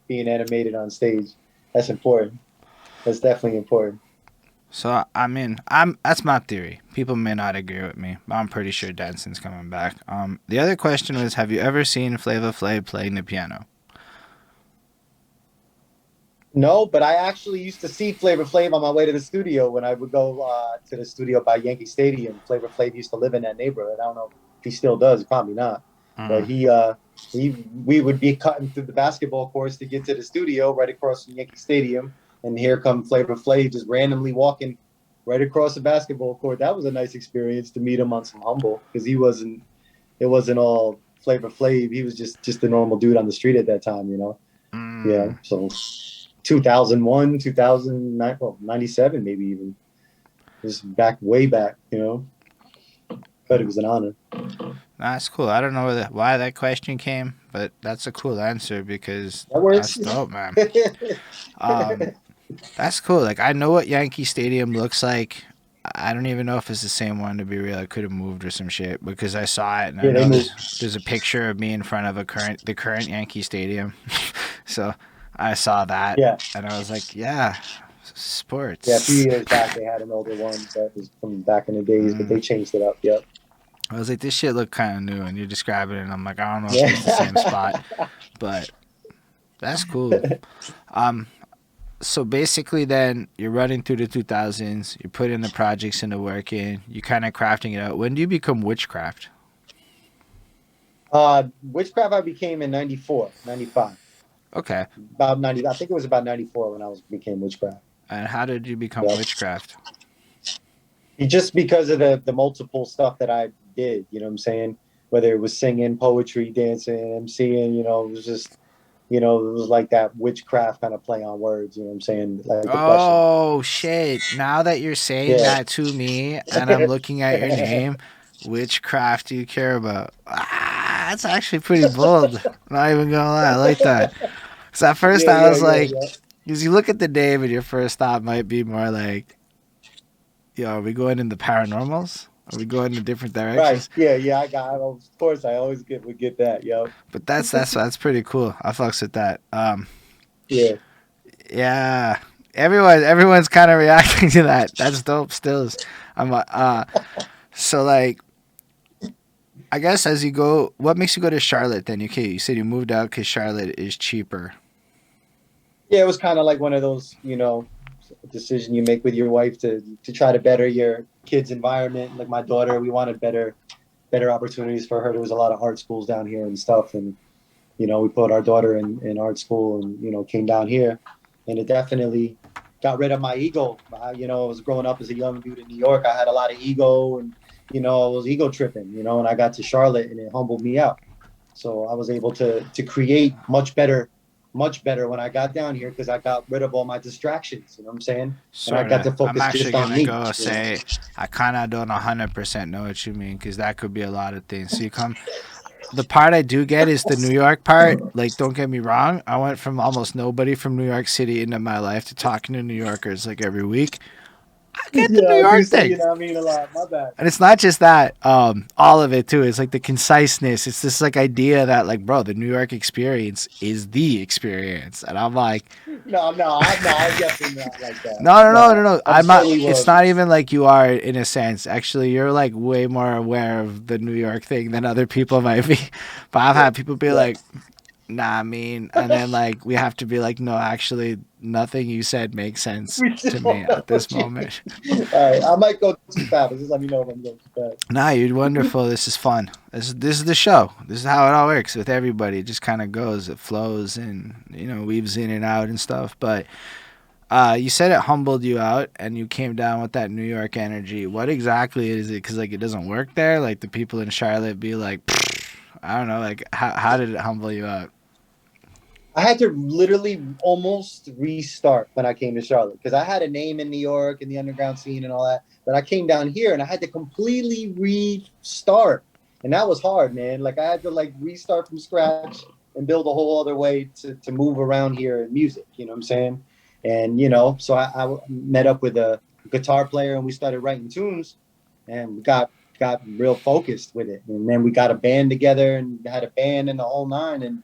being animated on stage. That's important. That's definitely important. So, I mean, that's my theory. People may not agree with me, but I'm pretty sure dancing's coming back. The other question was, have you ever seen Flavor Flav playing the piano? No, but I actually used to see Flavor Flav on my way to the studio when I would go to the studio by Yankee Stadium. Flavor Flav used to live in that neighborhood. I don't know if he still does, probably not. But we would be cutting through the basketball courts to get to the studio right across from Yankee Stadium. and here come Flavor Flav just randomly walking right across the basketball court. That was a nice experience to meet him on some humble, because it wasn't all Flavor Flav. He was just a normal dude on the street at that time, you know. Yeah. Mm. So 2001, 2009, well, 97 maybe even. Just way back, you know. But it was an honor. That's cool. I don't know why that question came, but that's a cool answer because That works. that's dope, man. That's cool. Like, I know what Yankee Stadium looks like. I don't even know if it's the same one, to be real. I could have moved or some shit because I saw it and I know there's a picture of me in front of the current Yankee Stadium. So I saw that and I was like, yeah, sports. Yeah, a few years back they had an older one that was from back in the days, but they changed it up. Yep. I was like, this shit looked kind of new, and you're describing it, and I'm like, I don't know if it's the same spot, but that's cool. So basically, then you're running through the 2000s, you're putting the projects into work in, you're kind of crafting it out. When do you become Whichcraft? Whichcraft I became in 94, 95. Okay. About 90. I think it was about 94 when I became Whichcraft. And how did you become Whichcraft? Just because of the multiple stuff that I did, you know what I'm saying? Whether it was singing, poetry, dancing, MCing, you know, it was just, you know, it was like that witchcraft kind of play on words, you know what I'm saying? Like oh, shit. Now that you're saying that to me and I'm looking at your name, which craft do you care about? That's actually pretty bold. I'm not even going to lie. I like that. Because at first I was like, because you look at the name and your first thought might be more like, yo, are we going in the paranormals? Are we going in different directions? Right. Yeah. Of course, I always would get that. Yo. But that's pretty cool. I fucks with that. Yeah. Yeah. Everyone's kind of reacting to that. That's dope. Stills. So like, I guess as you go, what makes you go to Charlotte then? Okay, you said you moved out because Charlotte is cheaper. Yeah, it was kind of like one of those, you know, decision you make with your wife to try to better your kids' environment. Like my daughter, we wanted better opportunities for her. There was a lot of art schools down here and stuff, and you know, we put our daughter in art school, and you know, came down here, and it definitely got rid of my ego. I was growing up as a young dude in New York. I had a lot of ego, and you know, I was ego tripping. You know, and I got to Charlotte, and it humbled me out. So I was able to create much better when I got down here because I got rid of all my distractions. You know what I'm saying? Sorta. And I got to focus just on me. I'm actually going to say I kind of don't 100% know what you mean because that could be a lot of things. So the part I do get is the New York part. Like, don't get me wrong. I went from almost nobody from New York City into my life to talking to New Yorkers like every week. I get the New York thing. You know what I mean? A lot. My bad. And it's not just that. All of it too. It's like the conciseness. It's this like idea that like, bro, the New York experience is the experience. And I'm like, no, I'm definitely not like that. No. I'm not. It's not even like you are in a sense. Actually, you're like way more aware of the New York thing than other people might be. But I've had people be like, nah, I mean, and then like we have to be like, no, actually, nothing you said makes sense to me at this moment. All right, I might go too fast, but just let me know if I'm going too fast. Nah, you're wonderful. This is fun. This is the show. This is how it all works with everybody. It just kind of goes. It flows and, you know, weaves in and out and stuff. But you said it humbled you out and you came down with that New York energy. What exactly is it? Because, like, it doesn't work there? Like, the people in Charlotte be like, I don't know. Like, how did it humble you out? I had to literally almost restart when I came to Charlotte because I had a name in New York and the underground scene and all that. But I came down here and I had to completely restart. And that was hard, man. Like I had to like restart from scratch and build a whole other way to move around here in music. You know what I'm saying? And, you know, so I met up with a guitar player and we started writing tunes and we got real focused with it. And then we got a band together and had a band and the whole nine. And,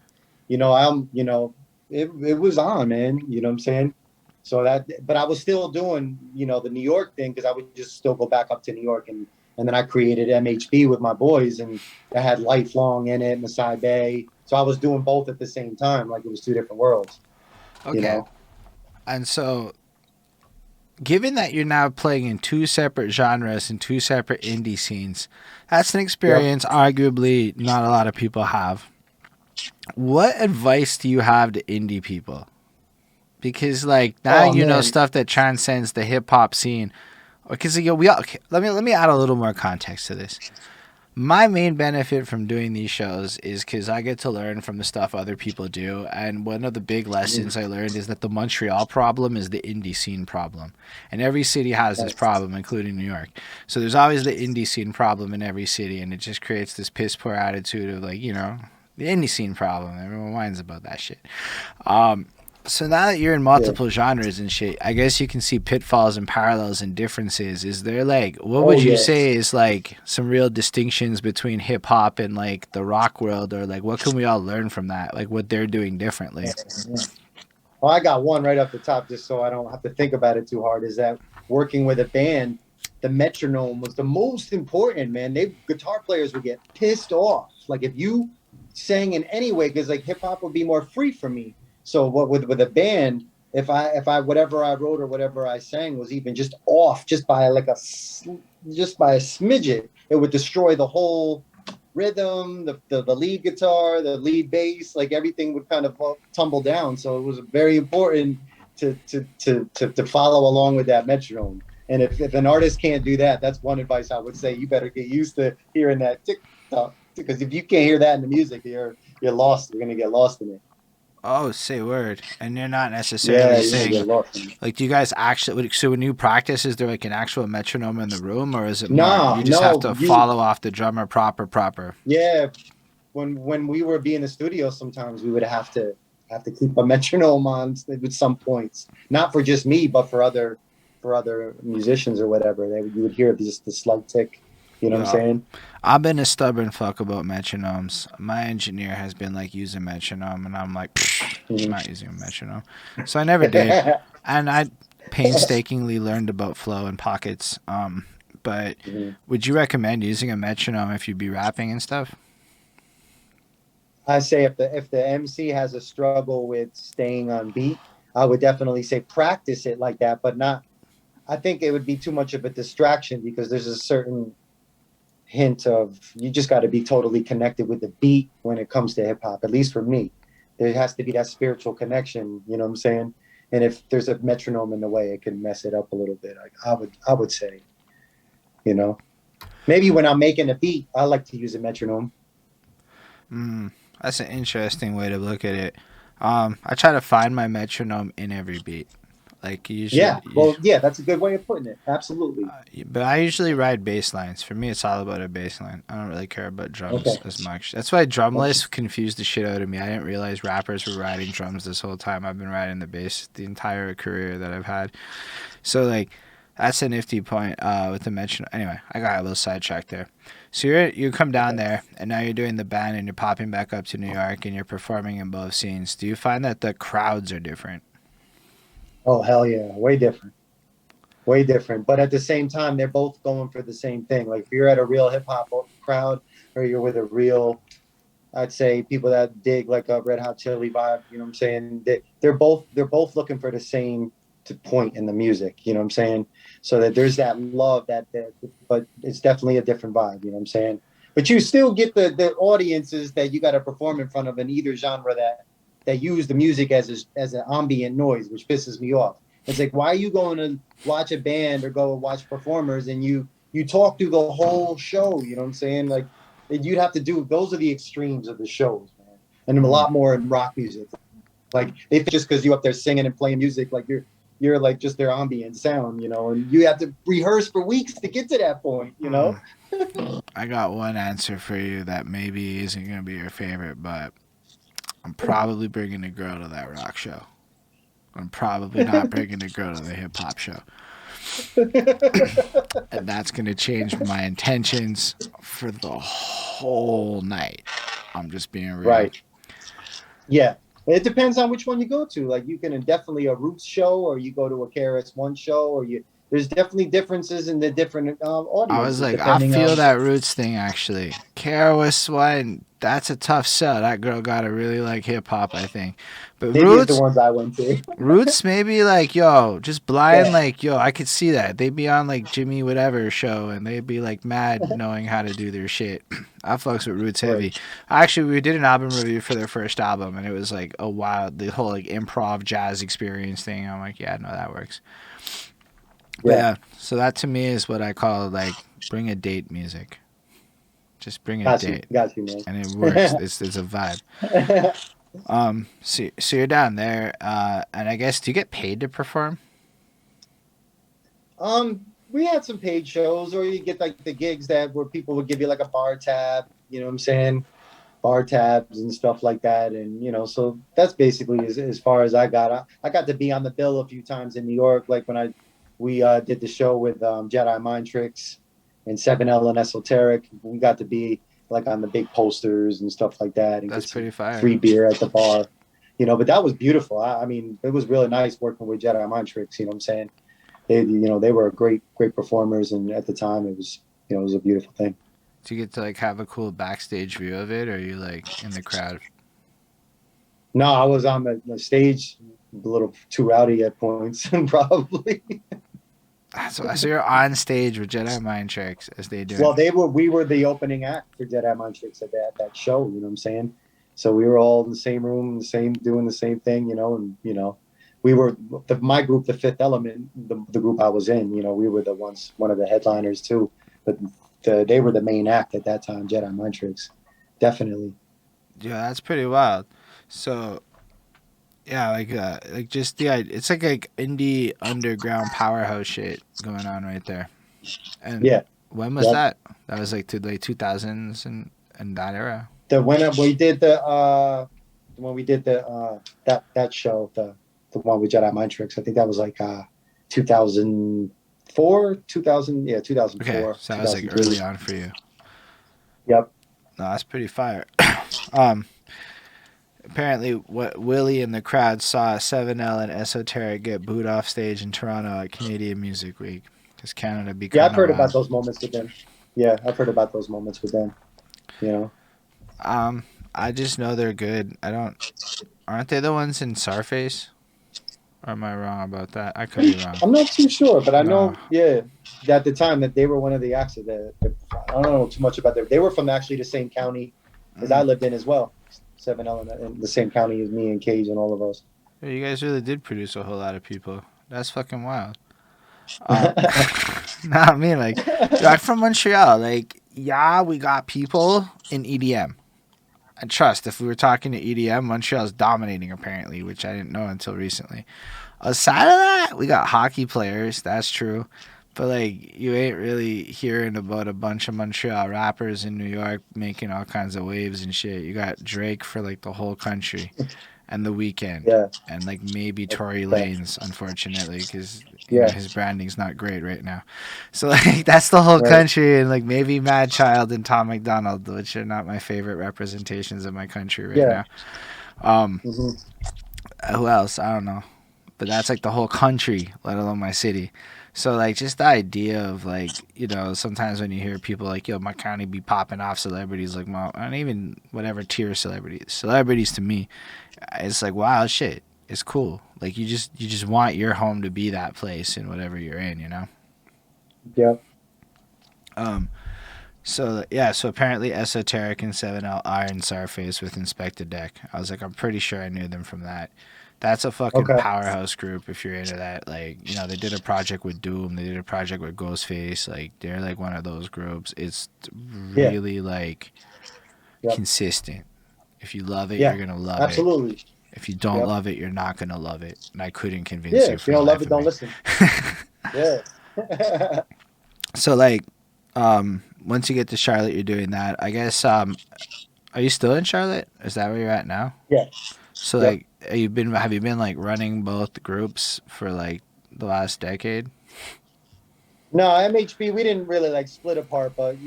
you know, it was on, man. You know what I'm saying? So but I was still doing, you know, the New York thing because I would just still go back up to New York. And then I created MHB with my boys and I had Lifelong in it, Masai Bay. So I was doing both at the same time. Like it was two different worlds. Okay. You know? And so given that you're now playing in two separate genres and two separate indie scenes, that's an experience arguably not a lot of people have. What advice do you have to indie people? because like now Oh you know man, stuff that transcends the hip hop scene. Because we all, okay, let me add a little more context to this. My main benefit from doing these shows is because I get to learn from the stuff other people do. And one of the big lessons I learned is that the Montreal problem is the indie scene problem. And every city has this problem, including New York. So there's always the indie scene problem in every city. And it just creates this piss poor attitude of like, the indie scene problem. Everyone whines about that shit. So now that you're in yeah. multiple genres and shit, I guess you can see pitfalls and parallels and differences. Is there like, what Oh would you yeah. say is like some real distinctions between hip hop and like the rock world, or like what can we all learn from that? Like what they're doing differently? Well, I got one right off the top, just so I don't have to think about it too hard. Is that working with a band, the metronome was the most important, man. Guitar players would get pissed off. Like if you sang in any way, because like hip hop would be more free for me. So what with a band, if I whatever I wrote or whatever I sang was even just off, just by just by a smidget, it would destroy the whole rhythm, the lead guitar, the lead bass, like everything would kind of tumble down. So it was very important to follow along with that metronome. And if an artist can't do that, that's one advice I would say. You better get used to hearing that tick tock, because if you can't hear that in the music, you're lost. You're gonna get lost in it. Oh, say word. And you're not Yeah, necessarily you're gonna saying get lost in it. like, do you guys actually, so when you practice, is there like an actual metronome in the room, or is it more No, you just have no, to you follow off the drummer proper? yeah. When we were in the studio, sometimes we would have to keep a metronome on with some points, not for just me, but for other musicians or whatever. You would hear just the slight tick. You know what I'm Yeah. saying? I've been a stubborn fuck about metronomes. My engineer has been like using metronome, and I'm like, I'm not using a metronome. So I never did, Mhm. and I painstakingly learned about flow and pockets. But would you recommend using a metronome if you'd be rapping and stuff? I say if the MC has a struggle with staying on beat, I would definitely say practice it like that, but not. I think it would be too much of a distraction because there's a certain hint of you just got to be totally connected with the beat when it comes to hip hop. At least for me, there has to be that spiritual connection. You know what I'm saying? And if there's a metronome in the way, it can mess it up a little bit. I would say, you know, maybe when I'm making a beat, I like to use a metronome. Mm, that's an interesting way to look at it. I try to find my metronome in every beat. Like you Yeah, should, well, yeah, that's a good way of putting it. Absolutely. but I usually ride bass lines. For me, it's all about a bass line. I don't really care about Okay. drums as much. That's why Okay. drumless confused the shit out of me. I didn't realize rappers were riding drums this whole time. I've been riding the bass the entire career that I've had. So like, that's a nifty point with the metronome. Anyway, I got a little sidetracked there. So you come down Okay. there, and now you're doing the band, and you're popping back up to New York, and you're performing in both scenes. Do you find that the crowds are different? Oh hell yeah, way different. Way different. But at the same time, they're both going for the same thing. Like if you're at a real hip hop crowd or you're with a real, I'd say people that dig like a Red Hot Chili vibe, you know what I'm saying? They're both looking for the same point in the music, you know what I'm saying? So that there's that love but it's definitely a different vibe, you know what I'm saying? But you still get the audiences that you got to perform in front of in either genre that use the music as an ambient noise, which pisses me off. It's like, why are you going to watch a band or go watch performers and you talk through the whole show? You know what I'm saying? Like you'd have to do. Those are the extremes of the shows, man, and a Mm. lot more in rock music. Like they just because you up there singing and playing music, like you're like just their ambient sound, and you have to rehearse for weeks to get to that point, Mm. I got one answer for you that maybe isn't gonna be your favorite, but I'm probably bringing a girl to that rock show. I'm probably not bringing a girl to the hip hop show. And that's going to change my intentions for the whole night. I'm just being real. Right. Yeah. It depends on which one you go to. Like you can definitely a Roots show, or you go to a KRS-One show, or you. There's definitely differences in the different I was audiences like, I depending feel on. that Roots thing actually. KRS One that's a tough sell. That girl gotta really like hip hop, I think. But They is the Roots, ones I went to. Roots, maybe like yo, just blind, Yeah, like yo, I could see that they'd be on like Jimmy whatever show, and they'd be like mad knowing how to do their shit. I fucks with Roots right. heavy. Actually, we did an album review for their first album, and it was like a wild, the whole like improv jazz experience thing. I'm like, yeah, no, that works. But Yeah, yeah, so that to me is what I call like bring a date music. Just bring a date, got you, and it man. works. It's a vibe. So you're down there, and I guess do you get paid to perform? We had some paid shows, or you get like the gigs that where people would give you like a bar tab. You know what I'm saying? Bar tabs and stuff like that. And so that's basically as far as I got. I got to be on the bill a few times in New York, like when we did the show with Jedi Mind Tricks and 7L and Esoteric. We got to be like on the big posters and stuff like that, and That's get pretty some fire. free beer at the bar. But that was beautiful. I mean, it was really nice working with Jedi Mind Tricks. You know what I'm saying? They were great performers, and at the time it was a beautiful thing. Do you get to like have a cool backstage view of it, or are you like in the crowd? No, I was on the stage a little too rowdy at points, probably. So you're on stage with Jedi Mind Tricks as they do Well, it. we were the opening act for Jedi Mind Tricks at that show. You know what I'm saying? So we were all in the same room, doing the same thing. And we were my group, the Fifth Element, the group I was in. We were one of the headliners too, but they were the main act at that time. Jedi Mind Tricks, definitely. Yeah, that's pretty wild. So yeah, like just the it's like indie underground powerhouse shit going on right there. And Yeah. when was Yep. that? That was like to late 2000s and that era. We did when we did that show, the one with Jedi Mind Tricks, I think that was like 2004, 2000, yeah, Okay, 2004, so that was like 2003. early on for you. Yep. No, that's pretty fire. um, Apparently, what Willie and the crowd saw 7L and Esoteric get booed off stage in Toronto at Canadian Music Week because Canada be Yeah, I've kind of heard wild. about those moments with them. Yeah, I've heard about those moments with them. You know, Um, I just know they're good. I don't. Aren't they the ones in Sarface? Or am I wrong about that? I could be wrong. I'm not too sure, but I No. know, yeah, at the time that they were one of the acts of I don't know too much about them. They were from actually the same county as I Mm. lived in as well. 7L in the same county as me and Cage and all of us. Yeah, you guys really did produce a whole lot of people. That's fucking wild. Um, nah, I mean like, I'm from Montreal. Like, yeah, we got people in EDM. And trust, if we were talking to EDM, Montreal's dominating apparently, which I didn't know until recently. Aside of that, we got hockey players. That's true. But like, you ain't really hearing about a bunch of Montreal rappers in New York making all kinds of waves and shit. You got Drake for like the whole country, and The Weeknd, Yeah, and like maybe Tory that, Lanez, unfortunately, because yeah, his branding's not great right now. So like, that's the whole right. country, and like maybe Mad Child and Tom McDonald, which are not my favorite representations of my country right Yeah. now. Um, Hmm. who else? I don't know, but that's like the whole country, let alone my city. So like just the idea of like, sometimes when you hear people like, yo, my county be popping off celebrities like, well, and even whatever tier celebrities to me, it's like, wow, shit, it's cool. Like you just want your home to be that place in whatever you're in. Yeah. Um so yeah, so apparently Esoteric and 7L are in Sarface with Inspected Deck. I was like, I'm pretty sure I knew them from that. That's a fucking Okay. powerhouse group if you're into that. Like, they did a project with Doom, they did a project with Ghostface. Like, they're like one of those groups. It's Yeah. really like Yep. consistent. If you love it, Yeah. you're gonna love it. Absolutely. If you don't Yep. love it, you're not gonna love it. And I couldn't convince Yeah. you If you for the don't love life it, of don't me. listen. Yeah. So like, once you get to Charlotte, you're doing that. I guess. Are you still in Charlotte? Is that where you're at now? Yeah. So Yep. like, have you been like running both groups for like the last decade? No, MHB, we didn't really like split apart, but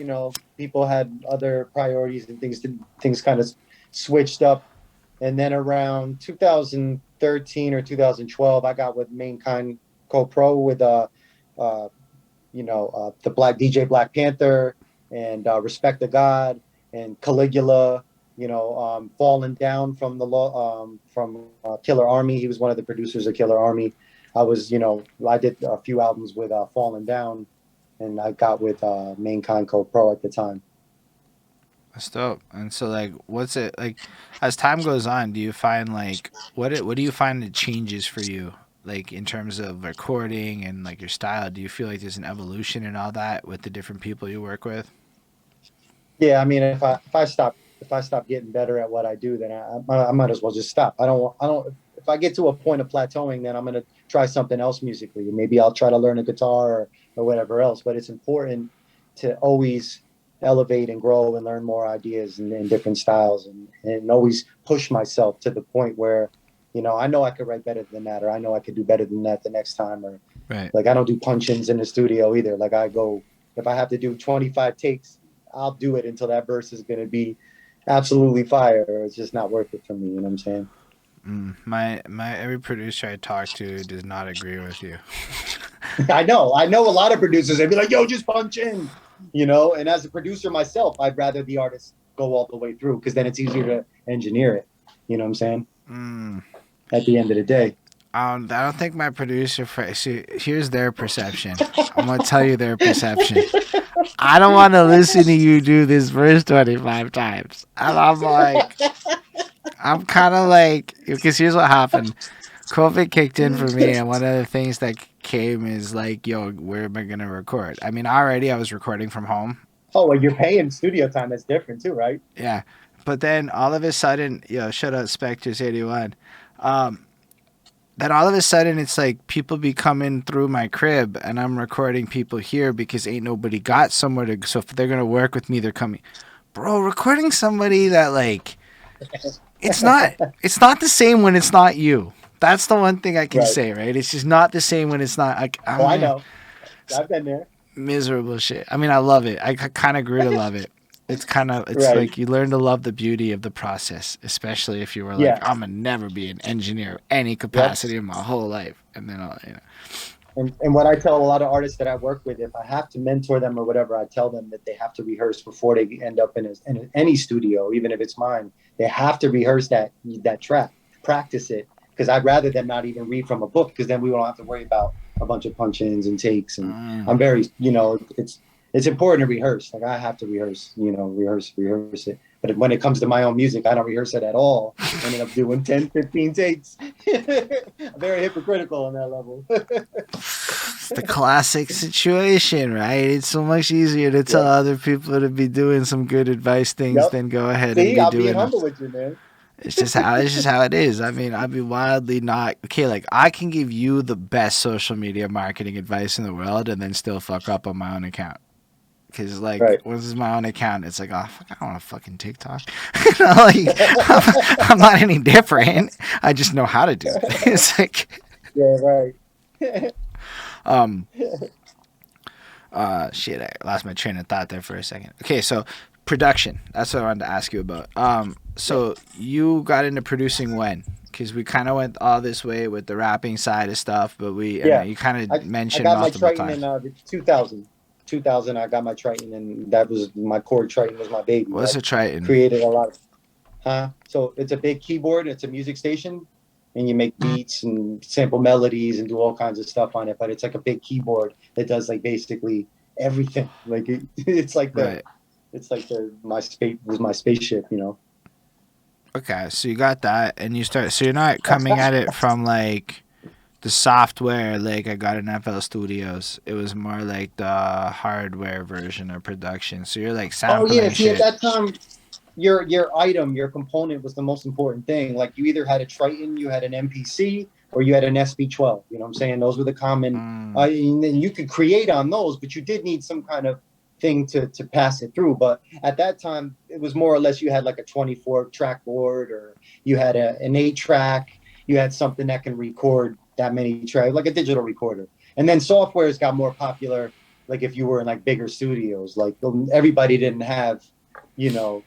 people had other priorities and things kind of switched up. And then around 2013 or 2012, I got with Mankind Co-Pro with uh, the Black DJ Black Panther and Respect the God and Caligula. Fallen Down from the law, from Killer Army. He was one of the producers of Killer Army. I did a few albums with Fallen Down, and I got with Mankind Co Pro at the time. That's dope. And so, like, what's it like as time goes on? Do you find like what do you find it changes for you, like in terms of recording and like your style? Do you feel like there's an evolution and all that with the different people you work with? Yeah, I mean, if I stop getting better at what I do, then I might as well just stop. I don't. If I get to a point of plateauing, then I'm gonna try something else musically. Maybe I'll try to learn a guitar or whatever else. But it's important to always elevate and grow and learn more ideas and different styles, and always push myself to the point where, I know I could write better than that, or I know I could do better than that the next time, or Right. like I don't do punch-ins in the studio either. Like I go, if I have to do 25 takes, I'll do it until that verse is going to be absolutely fire, or it's just not worth it for me. You know what I'm saying? My every producer I talk to does not agree with you. I know a lot of producers. They'd be like, "Yo, just punch in," And as a producer myself, I'd rather the artist go all the way through because then it's easier to engineer it. You know what I'm saying? At the end of the day. I don't think my producer. See, here's their perception. I'm gonna tell you their perception. I don't want to listen to you do this verse 25 times, and I'm kind of like, because here's what happened. COVID kicked in for me, and one of the things that came is like, yo, where am I gonna record? I mean, already I was recording from home. Oh, well, you're paying studio time. That's different too, right? Yeah, but then all of a sudden, shout out Spectres81. Then all of a sudden it's like people be coming through my crib and I'm recording people here because ain't nobody got somewhere to. So if they're gonna work with me, they're coming. Bro, recording somebody that like, it's not the same when it's not you. That's the one thing I can say, right? It's just not the same when it's not. Like, I know. I've been there. Miserable shit. I mean, I love it. I kind of grew to love it. It's like you learn to love the beauty of the process, especially if you were like, I'm gonna never be an engineer of any capacity in my whole life, and then And what I tell a lot of artists that I work with, if I have to mentor them or whatever, I tell them that they have to rehearse before they end up in any studio, even if it's mine. They have to rehearse that track, practice it, because I'd rather them not even read from a book, because then we won't have to worry about a bunch of punch-ins and takes. And I'm very, it's important to rehearse. Like I have to rehearse it. But when it comes to my own music, I don't rehearse it at all. I ended up doing 10, 15 takes. I'm very hypocritical on that level. It's the classic situation, right? It's so much easier to tell other people to be doing some good advice things than go ahead and be I'll doing be humble with you, man. It's just how it is. I mean, I'd be wildly not okay. Like I can give you the best social media marketing advice in the world, and then still fuck up on my own account. Because like, once it's my own account, it's like, oh, fuck, I don't want a fucking TikTok. I'm not any different. I just know how to do it. It's like, shit. I lost my train of thought there for a second. Okay, so production. That's what I wanted to ask you about. So you got into producing when? Because we kind of went all this way with the rapping side of stuff, but you kind of mentioned multiple times. I got my Triton in 2000, I got my Triton, and that was my chord. Triton was my baby. What's a Triton? Created a lot of, so it's a big keyboard. It's a music station, and you make beats and sample melodies and do all kinds of stuff on it. But it's like a big keyboard that does like basically everything. Like it's like my spaceship, Okay, so you got that, and so you're not coming at it from like the software, like I got in FL Studios. It was more like the hardware version of production. So you're like sampling shit. At that time, your component was the most important thing. Like you either had a Triton, you had an MPC, or you had an SP12. You know what I'm saying? Those were the common. And then you could create on those, but you did need some kind of thing to pass it through. But at that time, it was more or less you had like a 24 track board, or you had an 8-track. You had something that can record that many tracks, like a digital recorder. And then softwares got more popular, like if you were in like bigger studios, like everybody didn't have, the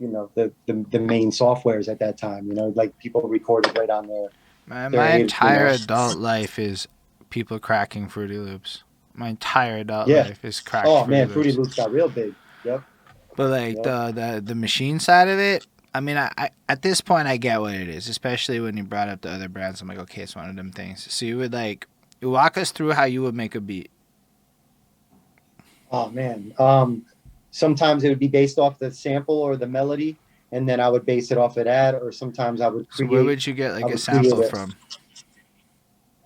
main softwares at that time, like people recorded right on their my entire adult life is people cracking Fruity Loops. My entire adult life is cracking Fruity Loops. Fruity Loops got real big. Yep. But like the machine side of it, I mean, I at this point I get what it is, especially when you brought up the other brands. I'm like, okay, it's one of them things. So you would like walk us through how you would make a beat. Oh man. Sometimes it would be based off the sample or the melody, and then I would base it off of that. Or sometimes So where would you get I like a would create sample it. from?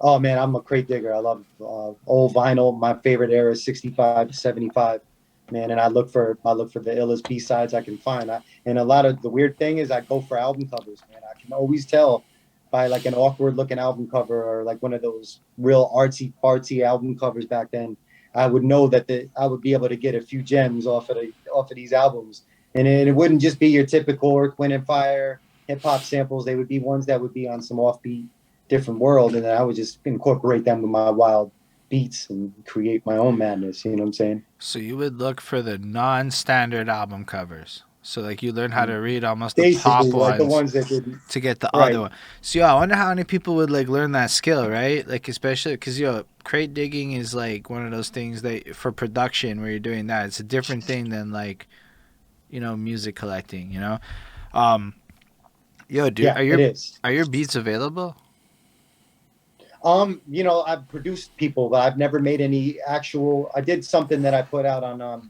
Oh man, I'm a crate digger. I love old vinyl. My favorite era is 65 to 75. Man, and I look for the illest B sides I can find. And a lot of the weird thing is I go for album covers, man. I can always tell by like an awkward looking album cover or like one of those real artsy fartsy album covers back then. I would know that I would be able to get a few gems off of these albums. And it wouldn't just be your typical Earth, Wind and Fire hip hop samples. They would be ones that would be on some offbeat different world, and then I would just incorporate them with my wild beats and create my own madness. You know what I'm saying? So you would look for the non-standard album covers. So like you learn how to read almost the Basically, top like the ones ones that didn't. to get the other Right. one. So I wonder how many people would like learn that skill, right? Like especially because crate digging is like one of those things that for production where you're doing that. It's a different thing than like music collecting. Um, dude, Yeah, it is. are your beats available? I've produced people, but I've never made any actual. I did something that I put out on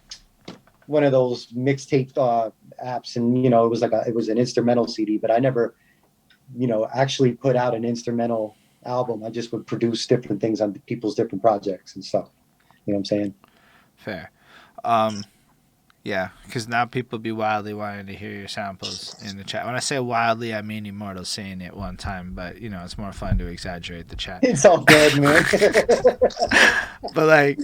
one of those mixtape apps, and it was an instrumental CD, but I never, actually put out an instrumental album. I just would produce different things on people's different projects and stuff. You know what I'm saying? Fair. Yeah, because now people be wildly wanting to hear your samples in the chat. When I say wildly, I mean Immortal saying it one time, but it's more fun to exaggerate the chat. It's all good, man. But like,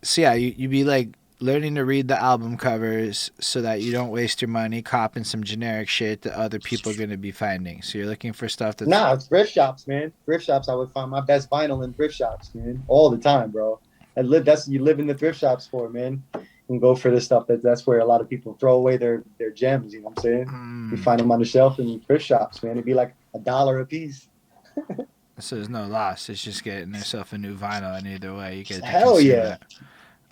so yeah, you be like learning to read the album covers so that you don't waste your money copping some generic shit that other people are gonna be finding. So you're looking for stuff that's It's thrift shops, man. Thrift shops. I would find my best vinyl in thrift shops, man, all the time, bro. You live in the thrift shops for, man. And go for the stuff that's where a lot of people throw away their gems. You know what I'm saying? You find them on the shelf in thrift shops, man. It'd be like $1 a piece. So there's no loss. It's just getting yourself a new vinyl, and either way, you get to Hell consume yeah. it.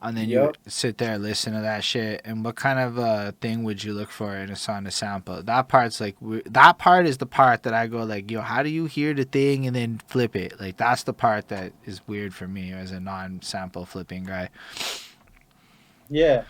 And then Yep. you sit there, listen to that shit. And what kind of thing would you look for in a song to sample? That part's like that part is the part that I go like, how do you hear the thing and then flip it? Like that's the part that is weird for me as a non-sample flipping guy. Yeah,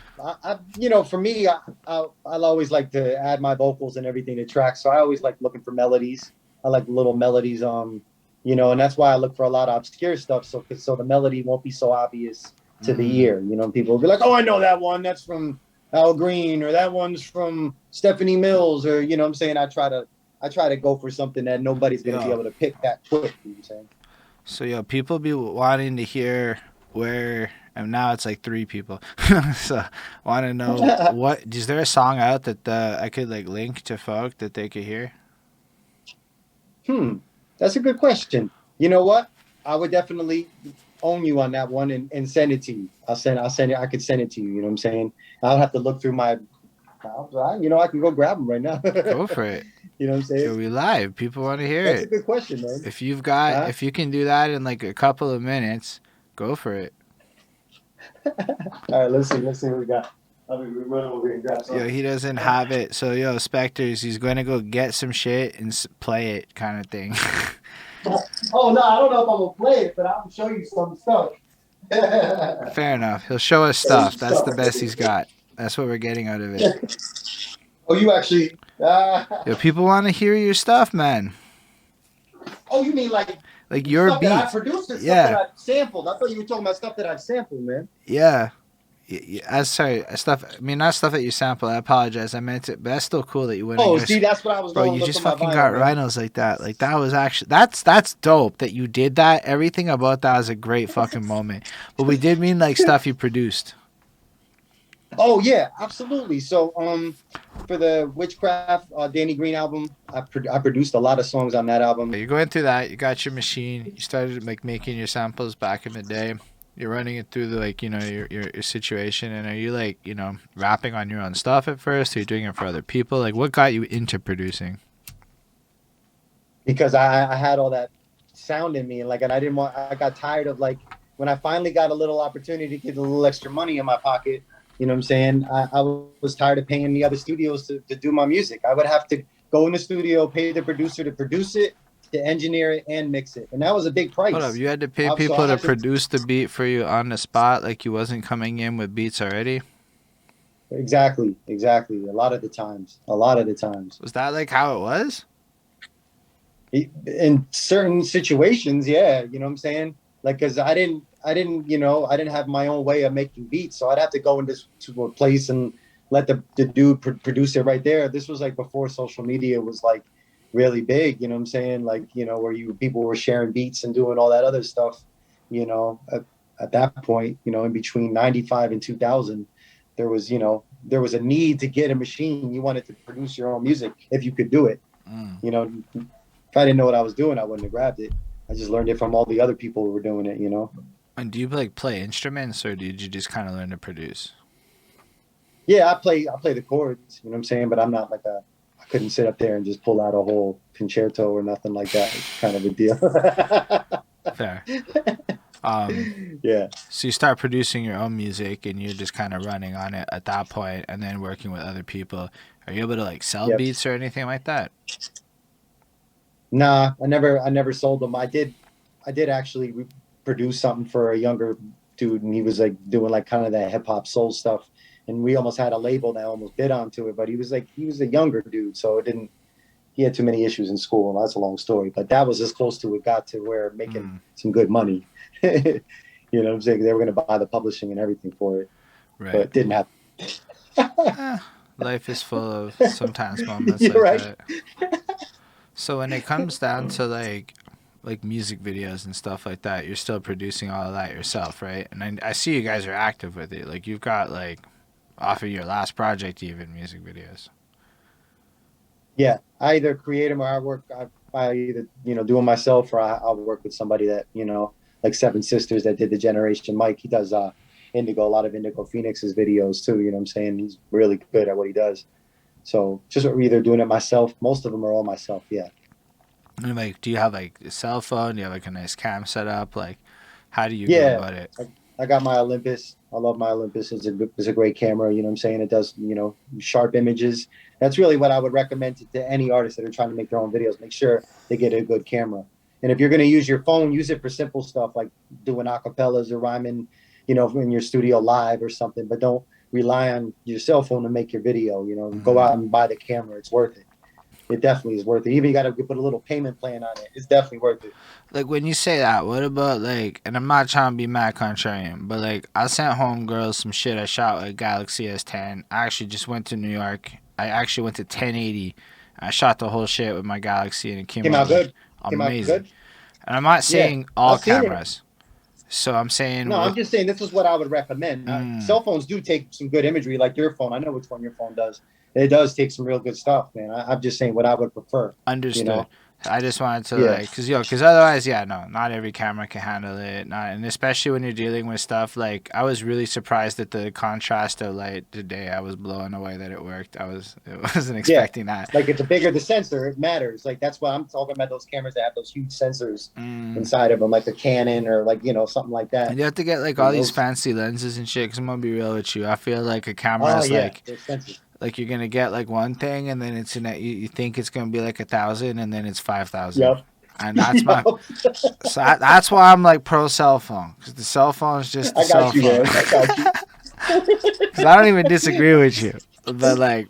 for me, I'll always like to add my vocals and everything to tracks. So I always like looking for melodies. I like little melodies, and that's why I look for a lot of obscure stuff. So the melody won't be so obvious to the ear. People will be like, "Oh, I know that one. That's from Al Green, or that one's from Stephanie Mills," or what I'm saying. I try to go for something that nobody's gonna be able to pick that quick. You know what I'm saying? So people be wanting to hear where. And now it's like 3 people. So want to know is there a song out that I could like link to folk that they could hear? That's a good question. You know what? I would definitely own you on that one and send it to you. I'll send it. I could send it to you. You know what I'm saying? I'll have to look through my. I can go grab them right now. Go for it. You know what I'm saying? Are we live? People want to hear it. That's a good question, man. If you can do that in like a couple of minutes, go for it. All right, let's see what we got. I'll be running over here and grab something. He doesn't have it. So Spectres, he's going to go get some shit and play it, kind of thing. Oh no, I don't know if I'm gonna play it, but I'll show you some stuff. Fair enough. He'll show us stuff. That's the best he's got. That's what we're getting out of it. Oh, you actually? People want to hear your stuff, man. Oh, you mean like your stuff beats? That I produced or stuff that I sampled? I thought you were talking about stuff that I've sampled, man. Yeah. Sorry, stuff. I mean, not stuff that you sample. I apologize. I meant it, but that's still cool that you went. Oh, see, that's what I was. Bro, you just fucking got rhinos like that. Like that was actually that's dope that you did that. Everything about that was a great fucking moment. But we did mean like stuff you produced. Oh yeah, absolutely. So for the Whichcraft Danny Green album, I produced a lot of songs on that album. You're going through that. You got your machine. You started like making your samples back in the day. You're running it through the your situation. And are you like rapping on your own stuff at first? Or are you doing it for other people? Like what got you into producing? Because I had all that sound in me, and I got tired of like when I finally got a little opportunity to get a little extra money in my pocket. You know what I'm saying? I was tired of paying the other studios to do my music. I would have to go in the studio, pay the producer to produce it, to engineer it, and mix it. And that was a big Hold up, price. you had to pay So I people to had to, produce the beat for you on the spot, like you wasn't coming in with beats already? exactly. A lot of the times. Was that like how it was? In certain situations, yeah, you know what I'm saying? Like, cause I didn't have my own way of making beats. So I'd have to go into to a place and let the dude produce it right there. This was like before social media was like really big, you know what I'm saying? Like, where people were sharing beats and doing all that other stuff, at that point, in between 95 and 2000, there was a need to get a machine. You wanted to produce your own music if you could do it, Mm. you know, if I didn't know what I was doing, I wouldn't have grabbed it. I just learned it from all the other people who were doing it. And do you like play instruments or did you just kind of learn to produce? Yeah, I play the chords, you know what I'm saying? But I'm not like I couldn't sit up there and just pull out a whole concerto or nothing like that. It's kind of a deal. Fair. Um, Yeah. so you start producing your own music and you're just kind of running on it at that point and then working with other people. Are you able to like sell Yep. beats or anything like that? Nah, I never sold them. I did actually produce something for a younger dude, and he was like doing like kind of that hip hop soul stuff. And we almost had a label that almost bid onto it, but he was a younger dude, so it didn't. He had too many issues in school, and that's a long story. But that was as close to it got to where making Mm, some good money. You know what I'm saying? They were going to buy the publishing and everything for it, but right. it didn't happen. Eh, life is full of sometimes moments You're like right. that. So when it comes down to like music videos and stuff like that, you're still producing all of that yourself, right? And I see you guys are active with it. Like you've got like off of your last project even music videos. Yeah, I either create them or I either do them myself, or I'll work with somebody that like Seven Sisters that did the Generation Mike. He does Indigo, a lot of Indigo Phoenix's videos too. You know what I'm saying? He's really good at what he does. So just either doing it myself. Most of them are all myself. Yeah. And like, do you have like a cell phone? Do you have like a nice cam setup? Like, how do you go Yeah, about it? I got my Olympus. I love my Olympus. It's a great camera. You know what I'm saying? It does, sharp images. That's really what I would recommend to any artists that are trying to make their own videos. Make sure they get a good camera. And if you're going to use your phone, use it for simple stuff like doing acapellas or rhyming, in your studio live or something. But don't rely on your cell phone to make your video. Go Mm-hmm. out and buy the camera. It's worth it. It definitely is worth it. Even you got to put a little payment plan on it. It's definitely worth it. Like when you say that, what about like? And I'm not trying to be mad contrarian, but like I sent home girls some shit I shot with Galaxy S10. I actually just went to New York. I actually went to 1080. I shot the whole shit with my Galaxy, and it came Came out out like good. Came out amazing. good. And I'm not Yeah, saying all I've seen it. cameras. So I'm saying No, I'm what? just saying this is what I would recommend. Mm, Cell phones do take some good imagery, like your phone. I know which one your phone does. It does take some real good stuff, man. I'm just saying what I would prefer. You understood. know? I just wanted to Yeah. like, cause otherwise, yeah, no, not every camera can handle it. Not, and especially when you're dealing with stuff like, I was really surprised at the contrast of light today. I was blown away that it worked. I wasn't Yeah. expecting that. Like the bigger the sensor, it matters. Like that's why I'm talking about those cameras that have those huge sensors Mm. inside of them, like a Canon or like something like And that. you have to get like all these Those. fancy lenses and shit. Cause I'm gonna be real with you. I feel like a camera Oh is yeah, they're expensive. like you're gonna get like one thing, and then it's in that you think it's gonna be like 1,000, and then it's 5,000. Yep. And that's my Yep. so that's why I'm like pro cell phone, because the cell phone is just the I cell got you, phone. man. I got you. Because I don't even disagree with you, but like,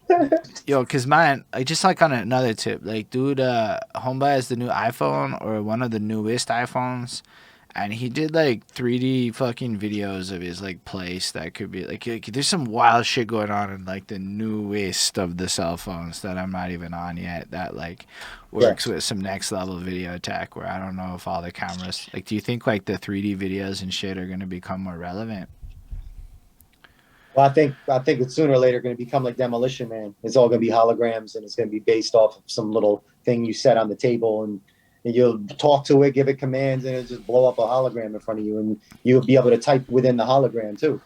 yo, because man, like just like on another tip, like dude, Homeboy has the new iPhone or one of the newest iPhones, and he did like 3D fucking videos of his like place that could be like there's some wild shit going on in like the newest of the cell phones that I'm not even on yet that like Yeah. works with some next level video tech where I don't know if all the cameras like, do you think like the 3D videos and shit are gonna become more relevant? Well, I think it's sooner or later going to become like Demolition Man. It's all going to be holograms, and it's going to be based off of some little thing you set on the table, and you'll talk to it, give it commands, and it'll just blow up a hologram in front of you, and you'll be able to type within the hologram too.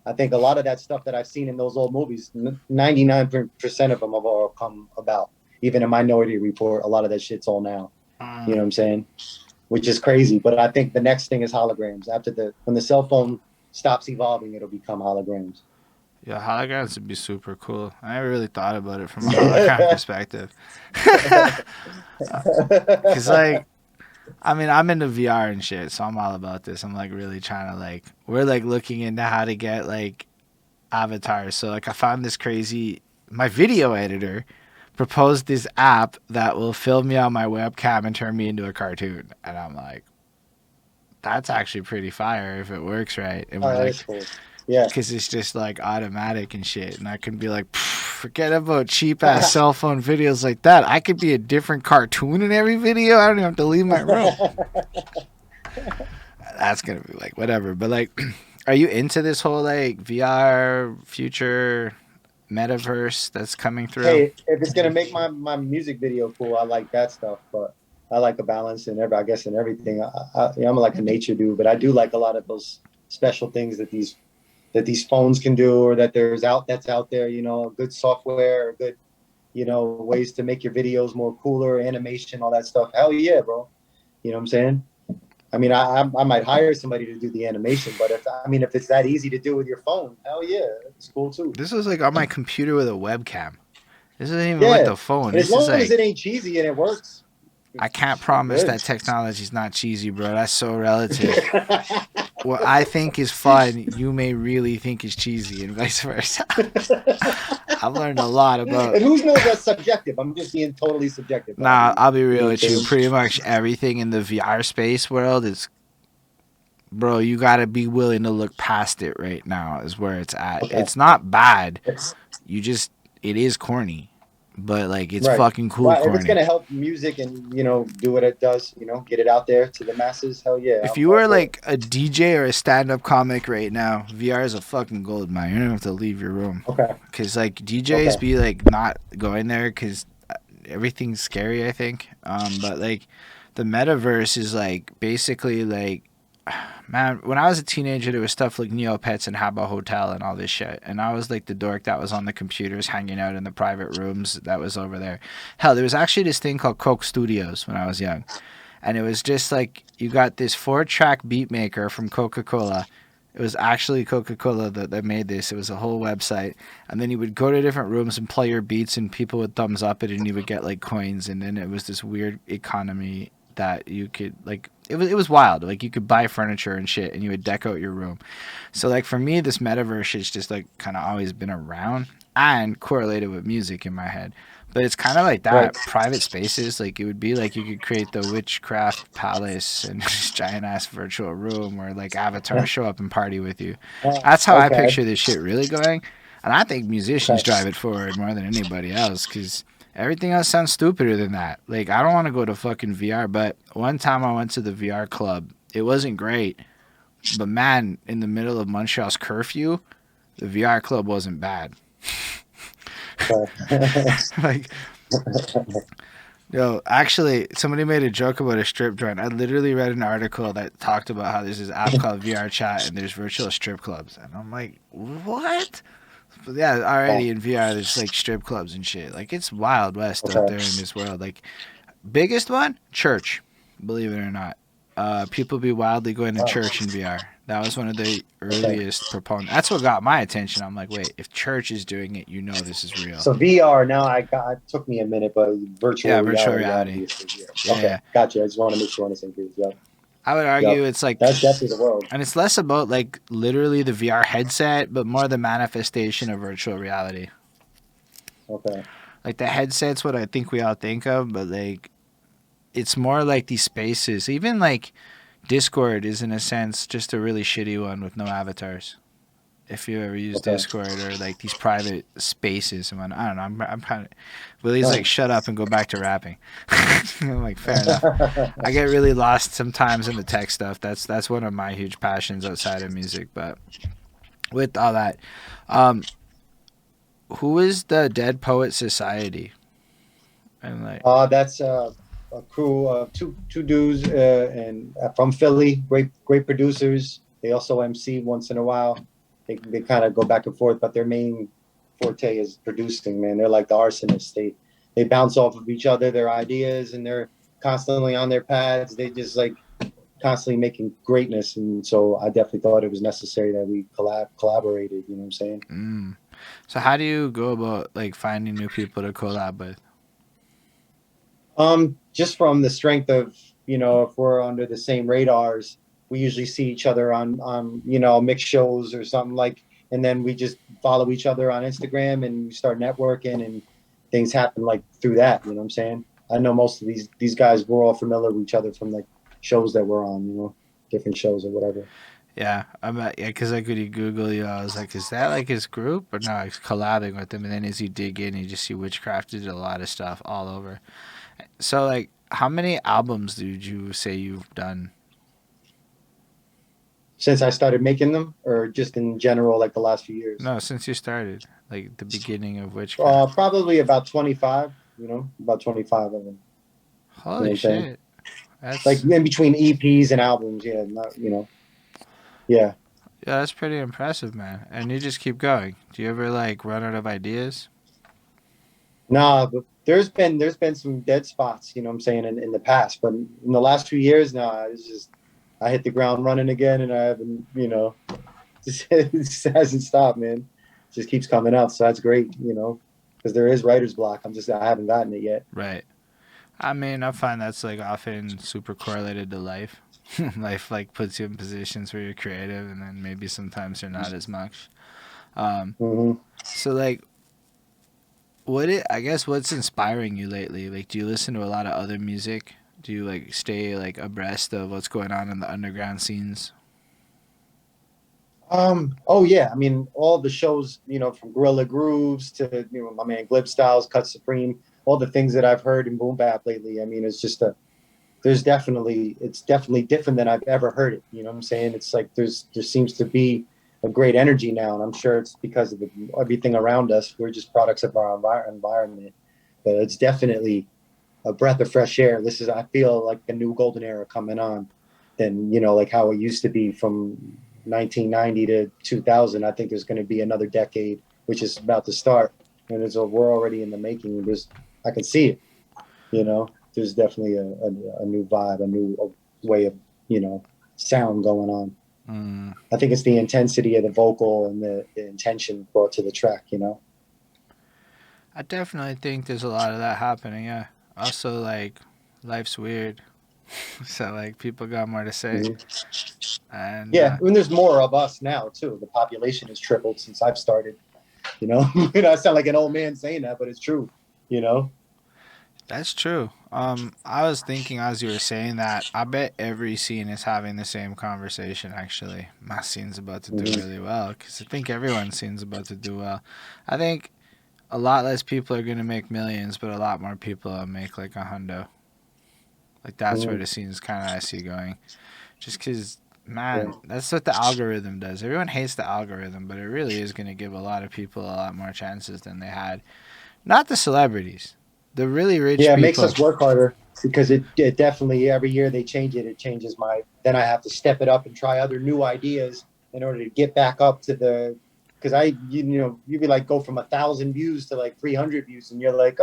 I think a lot of that stuff that I've seen in those old movies, 99% of them have all come about. Even in Minority Report, a lot of that shit's all now. You know Mm. what I'm saying? Which is crazy. But I think the next thing is holograms. After when the cell phone stops evolving, it'll become holograms. Yeah, holograms would be super cool. I never really thought about it from a hologram perspective. Cause like, I mean, I'm into VR and shit, so I'm all about this. I'm like really trying to like, we're like looking into how to get like avatars. So like, I found this crazy. My video editor proposed this app that will film me on my webcam and turn me into a cartoon, and I'm like, that's actually pretty fire if it works right. And we're Oh, that is like, cool. Yeah. because it's just like automatic and shit. And I can be like, forget about cheap ass cell phone videos like that. I could be a different cartoon in every video. I don't even have to leave my room. That's gonna be like whatever. But like, are you into this whole like VR future metaverse that's coming through? Hey, if it's gonna make my music video cool, I like that stuff. But I like a balance and I guess in everything. Yeah, I'm like a nature dude, but I do like a lot of those special things that these phones can do, or that that's out there. You know, good software, good ways to make your videos more cooler, animation, all that stuff. Hell yeah, bro. You know what I'm saying? I mean, I might hire somebody to do the animation, but if it's that easy to do with your phone, hell yeah, it's cool too. This is like on my computer with a webcam. This isn't even with Yeah, the phone. and as This is long as like it ain't cheesy and it works, I can't we're promise good. that technology's not cheesy, bro. That's so relative. What I think is fun, you may really think is cheesy, and vice versa. I've learned a lot about. And who knows that's subjective? I'm just being totally subjective. Nah, I'll be You know real what I'm with you. saying? Pretty much everything in the VR space world is, bro. You gotta be willing to look past it right now. Is where it's at. Okay. It's not bad. It is corny, but like it's Right. fucking cool Right. If it's corny. gonna help music and do what it does, get it out there to the masses, hell yeah, If I'm you all were for it. like a DJ or a stand-up comic right now, VR is a fucking gold mine. You don't have to leave your room, Okay. cause like DJs Okay. be like not going there, cause everything's scary. I think, but like the metaverse is like basically like, man. When I was a teenager, there was stuff like Neopets and Habba Hotel and all this shit, and I was like the dork that was on the computers, hanging out in the private rooms that was over there. Hell, there was actually this thing called Coke Studios when I was young, and it was just like you got this 4-track beat maker from Coca-Cola. It was actually Coca-Cola that made this. It was a whole website, and then you would go to different rooms and play your beats, and people would thumbs up it, and you would get like coins, and then it was this weird economy that you could like. It was wild. Like you could buy furniture and shit, and you would deck out your room. So like for me, this metaverse has just like kind of always been around and correlated with music in my head. But it's kind of like Right. that. Private spaces, like it would be like you could create the Witchcraft Palace and this giant ass virtual room where like avatars show up and party with you. That's how I Okay. picture this shit really going. And I think musicians Okay. drive it forward more than anybody else because everything else sounds stupider than that. Like, I don't want to go to fucking VR, but one time I went to the VR club. It wasn't great, but man, in the middle of Montreal's curfew, the VR club wasn't bad. Okay. Like, yo, actually, somebody made a joke about a strip joint. I literally read an article that talked about how there's this app called VR Chat and there's virtual strip clubs. And I'm like, what? But yeah, already in VR, there's like strip clubs and shit. Like, it's Wild West out Okay. there in this world. Like, biggest one, church, believe it or not. People be wildly going to Wow. church in VR. That was one of the Okay. earliest proponents. That's what got my attention. I'm like, wait, if church is doing it, you know this is real. So VR now, it took me a minute, but Yeah, virtual virtual reality, reality. obviously. Yeah. Yeah, Okay, yeah. gotcha. I just want to make sure on the same page. Yep, I would yep. argue it's like, That's definitely the world. and it's less about like literally the VR headset, but more the manifestation of virtual reality. Okay. Like the headset's what I think we all think of, but like it's more like these spaces. Even like Discord is in a sense just a really shitty one with no avatars. If you ever use Okay. Discord or like these private spaces and whatnot. I don't know. I'm kind of Willie's like Right. shut up and go back to rapping. I'm like fair enough. I get really lost sometimes in the tech stuff. That's one of my huge passions outside of music. But with all that, um, who is the Dead Poet Society? And like, That's a crew of two dudes and from Philly, great producers. They also MC once in a while. They kind of go back and forth, but their main forte is producing. Man, they're like the arsonists. They bounce off of each other, their ideas, and they're constantly on their pads. They just like constantly making greatness, and so I definitely thought it was necessary that we collaborated. You know what I'm saying? Mm. So how do you go about like finding new people to collab with? Just from the strength of, if we're under the same radars, we usually see each other on mixed shows or something like, and then we just follow each other on Instagram and we start networking and things happen like through that. You know what I'm saying? I know most of these guys, we're all familiar with each other from like shows that we're on, different shows or whatever. Yeah, yeah, because like when you Google, I was like, is that like his group or no? He's collabing with them, and then as you dig in, you just see Witchcraft did a lot of stuff all over. So like, how many albums did you say you've done? Since I started making them, or just in general, like the last few years. No, since you started, like the beginning of Witchcraft. Probably about 25. About 25 of them. You know what Holy I'm saying? shit, Like that's in between EPs and albums. Yeah, not yeah. yeah, that's pretty impressive, man. And you just keep going. Do you ever like run out of ideas? Nah, but there's been some dead spots. You know what I'm saying in the past, but in the last few years, nah, it's just I hit the ground running again, and I haven't, it just hasn't stopped, man. It just keeps coming out, so that's great, because there is writer's block. I haven't gotten it yet. Right. I mean, I find that's like often super correlated to life. Life like puts you in positions where you're creative, and then maybe sometimes you're not as much. Um, Hmm. so like, I guess what's inspiring you lately? Like, do you listen to a lot of other music? Do you like stay like abreast of what's going on in the underground scenes? Oh yeah, I mean, all the shows, from Gorilla Grooves to, my man Glib Styles, Cut Supreme, all the things that I've heard in boom bap lately. I mean, it's definitely different than I've ever heard it. You know what I'm saying? It's like there seems to be a great energy now, and I'm sure it's because of everything around us. We're just products of our environment, but it's definitely a breath of fresh air. I feel like a new golden era coming on than, like how it used to be from 1990 to 2000. I think there's going to be another decade, which is about to start. And we're already in the making. I can see it, there's definitely a new vibe, a new way of, sound going on. Mm, I think it's the intensity of the vocal and the intention brought to the track. I definitely think there's a lot of that happening. Yeah. Also, like, life's weird, so like people got more to say, Mhm. and Yeah, I mean, there's more of us now too. The population has tripled since I've started. I sound like an old man saying that, but it's true. You know. that's true. I was thinking as you were saying that, I bet every scene is having the same conversation. Actually, my scene's about to do Hmm. really well because I think everyone's scene's about to do well. I think a lot less people are gonna make millions, but a lot more people will make like a hundo. Like that's where Hmm. the scene's kind of I see going. Just because, Yeah. man, that's what the algorithm does. Everyone hates the algorithm, but it really is gonna give a lot of people a lot more chances than they had. Not the celebrities, the really rich Yeah, it makes people. us work harder because it definitely every year they change it. It changes then I have to step it up and try other new ideas in order to get back up to because you'd be like go from 1,000 views to like 300 views and you're like,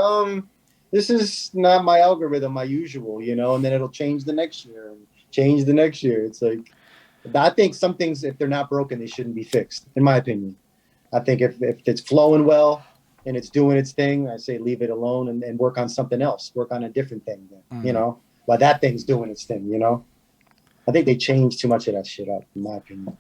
this is not my algorithm, my usual, and then it'll change the next year and change the next year. It's like, I think some things, if they're not broken, they shouldn't be fixed, in my opinion. I think if it's flowing well and it's doing its thing, I say leave it alone and work on something else, work on a different thing then, Mm. while that thing's doing its thing. I think they changed too much of that shit up, in my opinion.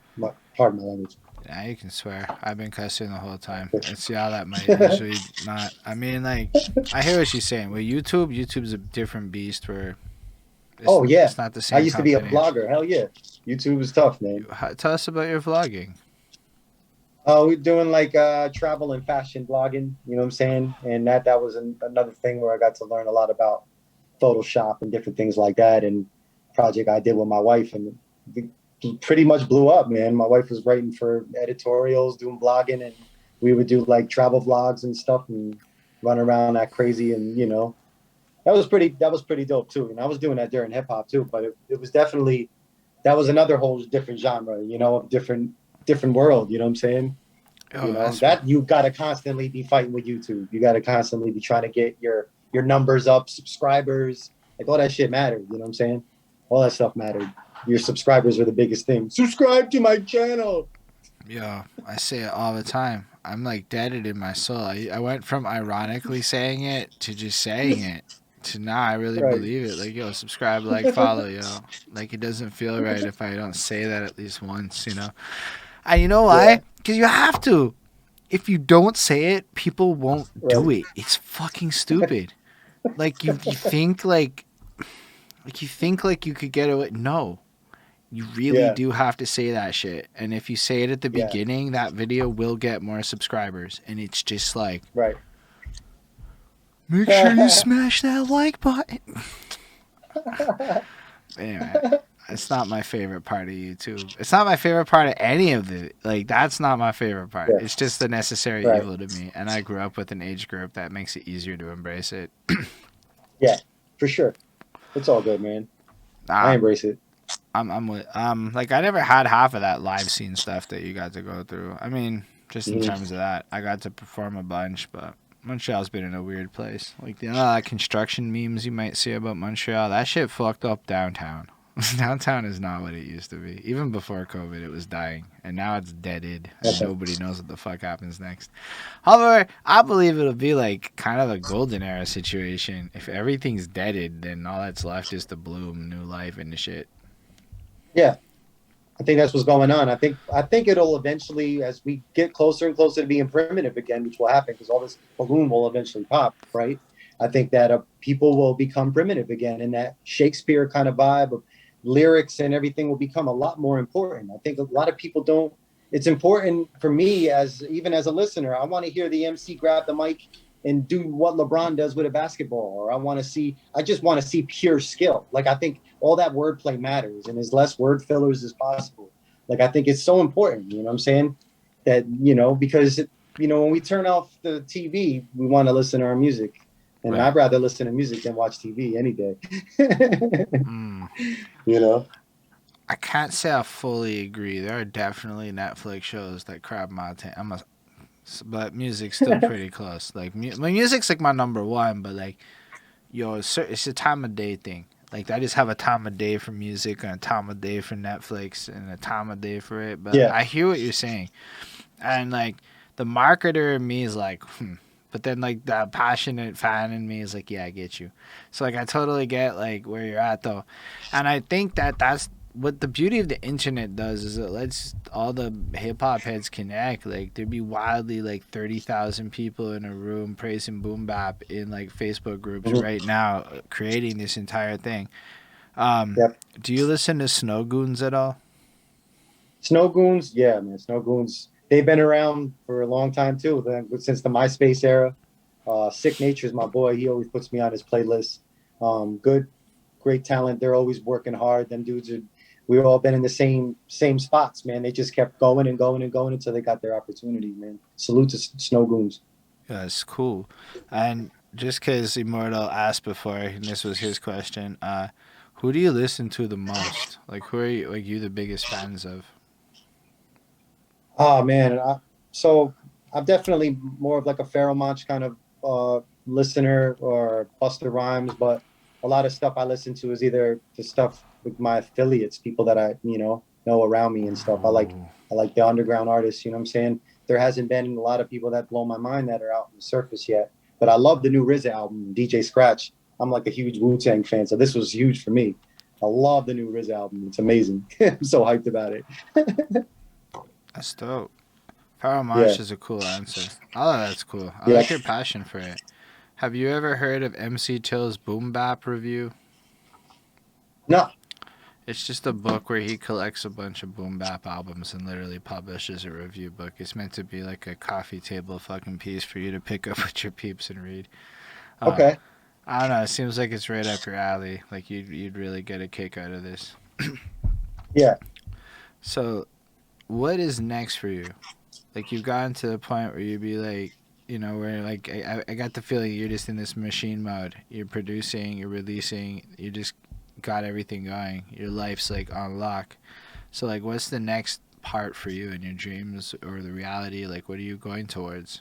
Pardon my language. Yeah, you can swear. I've been cussing the whole time. It's y'all that might usually not. I mean, like, I hear what she's saying. With YouTube's a different beast where Oh yeah. it's not the I same used to be a company. vlogger. Hell yeah. YouTube is tough, man. Tell us about your vlogging. We're doing like travel and fashion blogging, you know what I'm saying? And that was another thing where I got to learn a lot about Photoshop and different things like that. And project I did with my wife, and it pretty much blew up, man. My wife was writing for editorials, doing blogging, and we would do like travel vlogs and stuff and run around that crazy. And that was pretty dope too. And I was doing that during hip hop too, but it was definitely that was another whole different genre, different world. You know what I'm saying? Oh, that's That you got to constantly be fighting with YouTube. You got to constantly be trying to get your numbers up, subscribers, like all that shit mattered. You know what I'm saying? All that stuff mattered. your subscribers are the biggest thing. Subscribe to my channel. Yo, I say it all the time. I'm like deaded in my soul. I went from ironically saying it to just saying it to now I really Right. believe it. Like, yo, subscribe, like, follow, yo. Like, it doesn't feel right if I don't say that at least once, you know? And you know Yeah. why? Because you have to. If you don't say it, people won't do Right. it. It's fucking stupid. Like, you think like you could get away. No. You really Yeah. do have to say that shit. And if you say it at the Yeah. beginning, that video will get more subscribers. And it's just like, Right. make sure you smash that like button. Anyway, it's not my favorite part of YouTube. It's not my favorite part of any of the, like, that's not my favorite part. Yeah. It's just the necessary Right. evil to me. And I grew up with an age group that makes it easier to embrace it. Yeah, for sure. It's all good, man. I embrace it. I'm with, like, I never had half of that live scene stuff that you got to go through. I mean, just in terms of that, I got to perform a bunch, but Montreal's been in a weird place. Like, you know, construction memes you might see about Montreal, that shit fucked up downtown. Downtown is not what it used to be. Even before COVID, it was dying, and now it's deaded, and nobody knows what the fuck happens next. However, I believe it'll be like kind of a golden era situation. If everything's deaded, then all that's left is to bloom new life into shit. Yeah, I think that's what's going on. I think it'll eventually, as we get closer and closer to being primitive again, which will happen because all this balloon will eventually pop, right? I think that people will become primitive again, and that Shakespeare kind of vibe of lyrics and everything will become a lot more important. I think a lot of people don't. It's important for me even as a listener. I want to hear the MC grab the mic and do what LeBron does with a basketball, or I just want to see pure skill. Like, I think all that wordplay matters and as less word fillers as possible. Like, I think it's so important, you know what I'm saying? That, because, when we turn off the TV, we want to listen to our music. And Right. I'd rather listen to music than watch TV any day. I can't say I fully agree. There are definitely Netflix shows that grab my attention. But music's still pretty close. Like, my music's like my number one, but like, yo, it's a time of day thing. Like, I just have a time of day for music and a time of day for Netflix and a time of day for it. But Yeah. I hear what you're saying, and like the marketer in me is like, but then like the passionate fan in me is like, yeah, I get you. So like I totally get like where you're at though, and I think that's what the beauty of the internet does is it lets all the hip hop heads connect. Like, there'd be wildly like 30,000 people in a room praising boom bap in like Facebook groups right now, creating this entire thing. Yep. Do you listen to Snow Goons at all? Snow Goons, yeah, man. Snow Goons, they've been around for a long time too, since the MySpace era. Sick Nature's my boy. He always puts me on his playlist. Great talent. They're always working hard. Them dudes we've all been in the same spots, man. They just kept going and going and going until they got their opportunity, man. Salute to Snow Goons. Yeah, it's cool. And just because Immortal asked before, and this was his question, who do you listen to the most? Like, who are you the biggest fans of? Oh man, so I'm definitely more of like a Pharoah Monch kind of listener or Busta Rhymes, but a lot of stuff I listen to is either the stuff with my affiliates, people that I know around me and stuff. I like the underground artists. You know what I'm saying? There hasn't been a lot of people that blow my mind that are out on the surface yet, but I love the new RZA album, DJ Scratch. I'm like a huge Wu-Tang fan, so this was huge for me. I love the new RZA album. It's amazing. I'm so hyped about it. That's dope. Pharoah Monch is a cool answer. Oh, that's cool. I like your passion for it. Have you ever heard of MC Till's Boom Bap Review? No. It's just a book where he collects a bunch of boom bap albums and literally publishes a review book. It's meant to be like a coffee table fucking piece for you to pick up with your peeps and read. Okay. I don't know. It seems like it's right up your alley. Like you'd really get a kick out of this. Yeah. So, what is next for you? Like, you've gotten to the point where you'd be like, where like I got the feeling you're just in this machine mode. You're producing, you're releasing, you just got everything going. Your life's like on lock. So like, what's the next part for you in your dreams or the reality? Like, what are you going towards?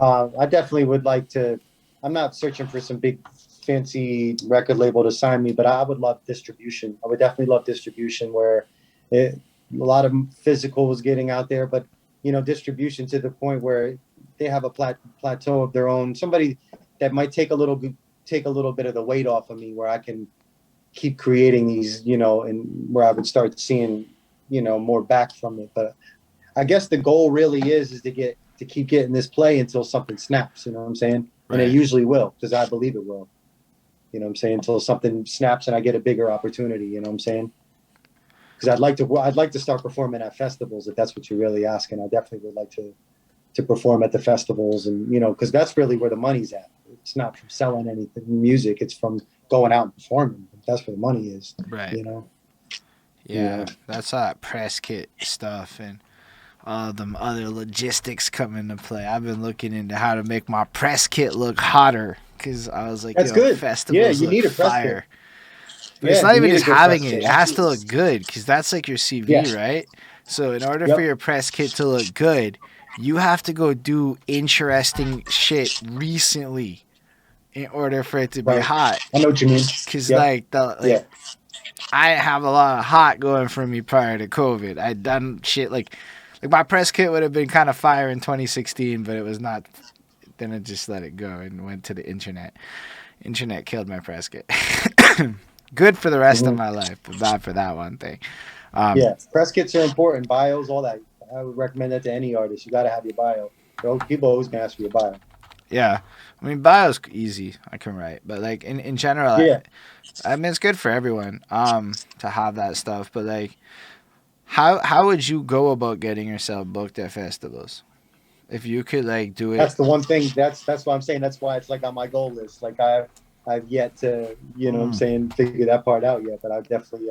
I definitely would like to. I'm not searching for some big fancy record label to sign me, but I would love distribution. I would definitely love distribution where a lot of physical was getting out there, but distribution to the point where they have a plateau of their own. Somebody that might take a little bit of the weight off of me, where I can keep creating these, and where I would start seeing, more back from it. But I guess the goal really is to keep getting this play until something snaps. You know what I'm saying? Right. And it usually will, because I believe it will. You know what I'm saying? Until something snaps and I get a bigger opportunity. You know what I'm saying? Because I'd like to start performing at festivals, if that's what you're really asking. I definitely would like to perform at the festivals, and because that's really where the money's at. It's not from selling anything music; it's from going out and performing. That's where the money is. Right. Yeah. That's all that press kit stuff and all them other logistics come into play. I've been looking into how to make my press kit look hotter, because I was like, that's good. Festivals you need a press fire. kit. But it's not even just having it. It has to look good, because that's like your CV, right? So in order for your press kit to look good, you have to go do interesting shit recently in order for it to be hot. I know what you mean. Because I have a lot of hot going for me prior to COVID. I'd done shit like my press kit would have been kind of fire in 2016, but it was not. Then I just let it go and went to the internet. Internet killed my press kit. Good for the rest of my life, but bad for that one thing. Press kits are important. Bios, all that. I would recommend that to any artist. You got to have your bio. People always gonna ask for your bio. Yeah, I mean, bio's easy. I can write, but like in general, I mean, it's good for everyone to have that stuff. But like, how would you go about getting yourself booked at festivals? If you could like do it. That's the one thing. That's what I'm saying. That's why it's like on my goal list. Like I've yet to, what I'm saying, figure that part out yet. But I definitely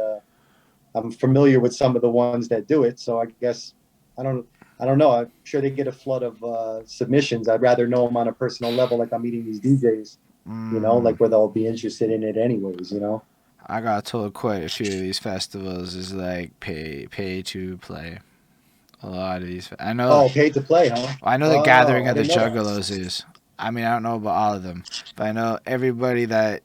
I'm familiar with some of the ones that do it. So I guess I don't know. I'm sure they get a flood of submissions. I'd rather know them on a personal level, like I'm meeting these DJs, like where they'll be interested in it anyways, I got told quite a few of these festivals is like pay to play. A lot of these. I know. Oh, pay to play, huh? I know the Gathering of the Juggalos is. I mean, I don't know about all of them, but I know everybody that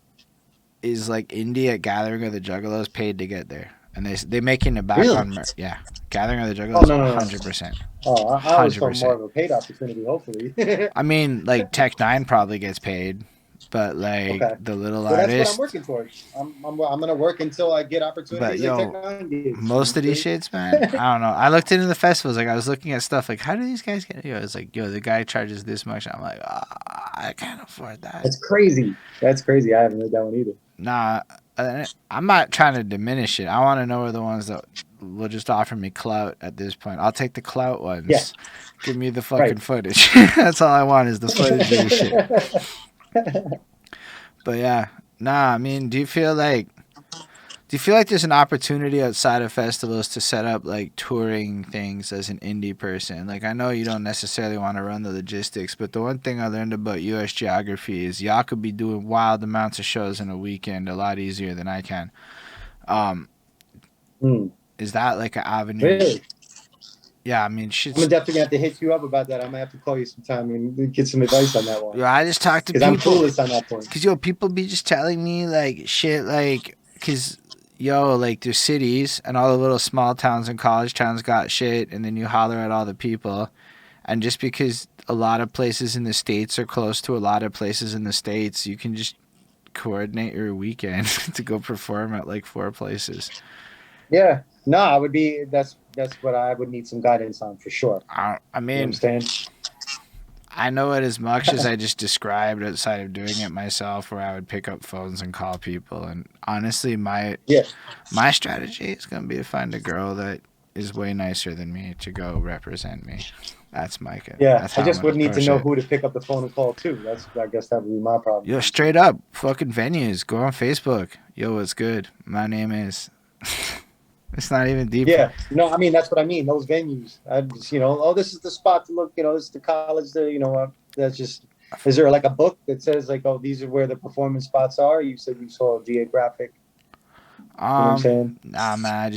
is like indie at Gathering of the Juggalos paid to get there, and they making it back on. Yeah, Gathering of the Juggalos. 100%. Oh, I was from more of a paid opportunity, hopefully. I mean, like Tech9 probably gets paid, but like the little artists. That's what I'm working towards. I'm gonna work until I get opportunities. But Tech9 gigs. Most of these shits, man, I don't know. I looked into the festivals. Like I was looking at stuff. Like, how do these guys get? It's like, the guy charges this much. I'm like, I can't afford that. That's crazy. I haven't heard that one either. Nah, I'm not trying to diminish it. I want to know where the ones that will just offer me clout at this point. I'll take the clout ones. Yeah. Give me the fucking footage. That's all I want is the footage of this shit. But yeah, I mean, do you feel like there's an opportunity outside of festivals to set up like touring things as an indie person? Like, I know you don't necessarily want to run the logistics, but the one thing I learned about US geography is y'all could be doing wild amounts of shows in a weekend a lot easier than I can. Is that like an avenue? Really? Yeah, I mean, I'm definitely gonna have to hit you up about that. I'm gonna have to call you sometime and get some advice on that one. Yo, I just talked to people. I'm clueless on that point. Because people be just telling me like shit, like, because like there's cities and all the little small towns and college towns got shit, and then you holler at all the people, and just because a lot of places in the States are close to a lot of places in the States, you can just coordinate your weekend to go perform at like 4 places. Yeah, no, I would be. That's what I would need some guidance on for sure. I mean, I know it as much as I just described outside of doing it myself, where I would pick up phones and call people. And honestly, my strategy is going to be to find a girl that is way nicer than me to go represent me. That's my I just would need to know who to pick up the phone and call too. I guess that would be my problem. Yo, straight up, fucking venues. Go on Facebook. Yo, what's good? My name is. It's not even deep. Yeah, no, I mean that's what I mean. Those venues, I just, this is the spot to look. This is the college. That's just. Is there like a book that says like, oh, these are where the performance spots are? You said you saw a geographic. You know what I'm saying? Nah, man.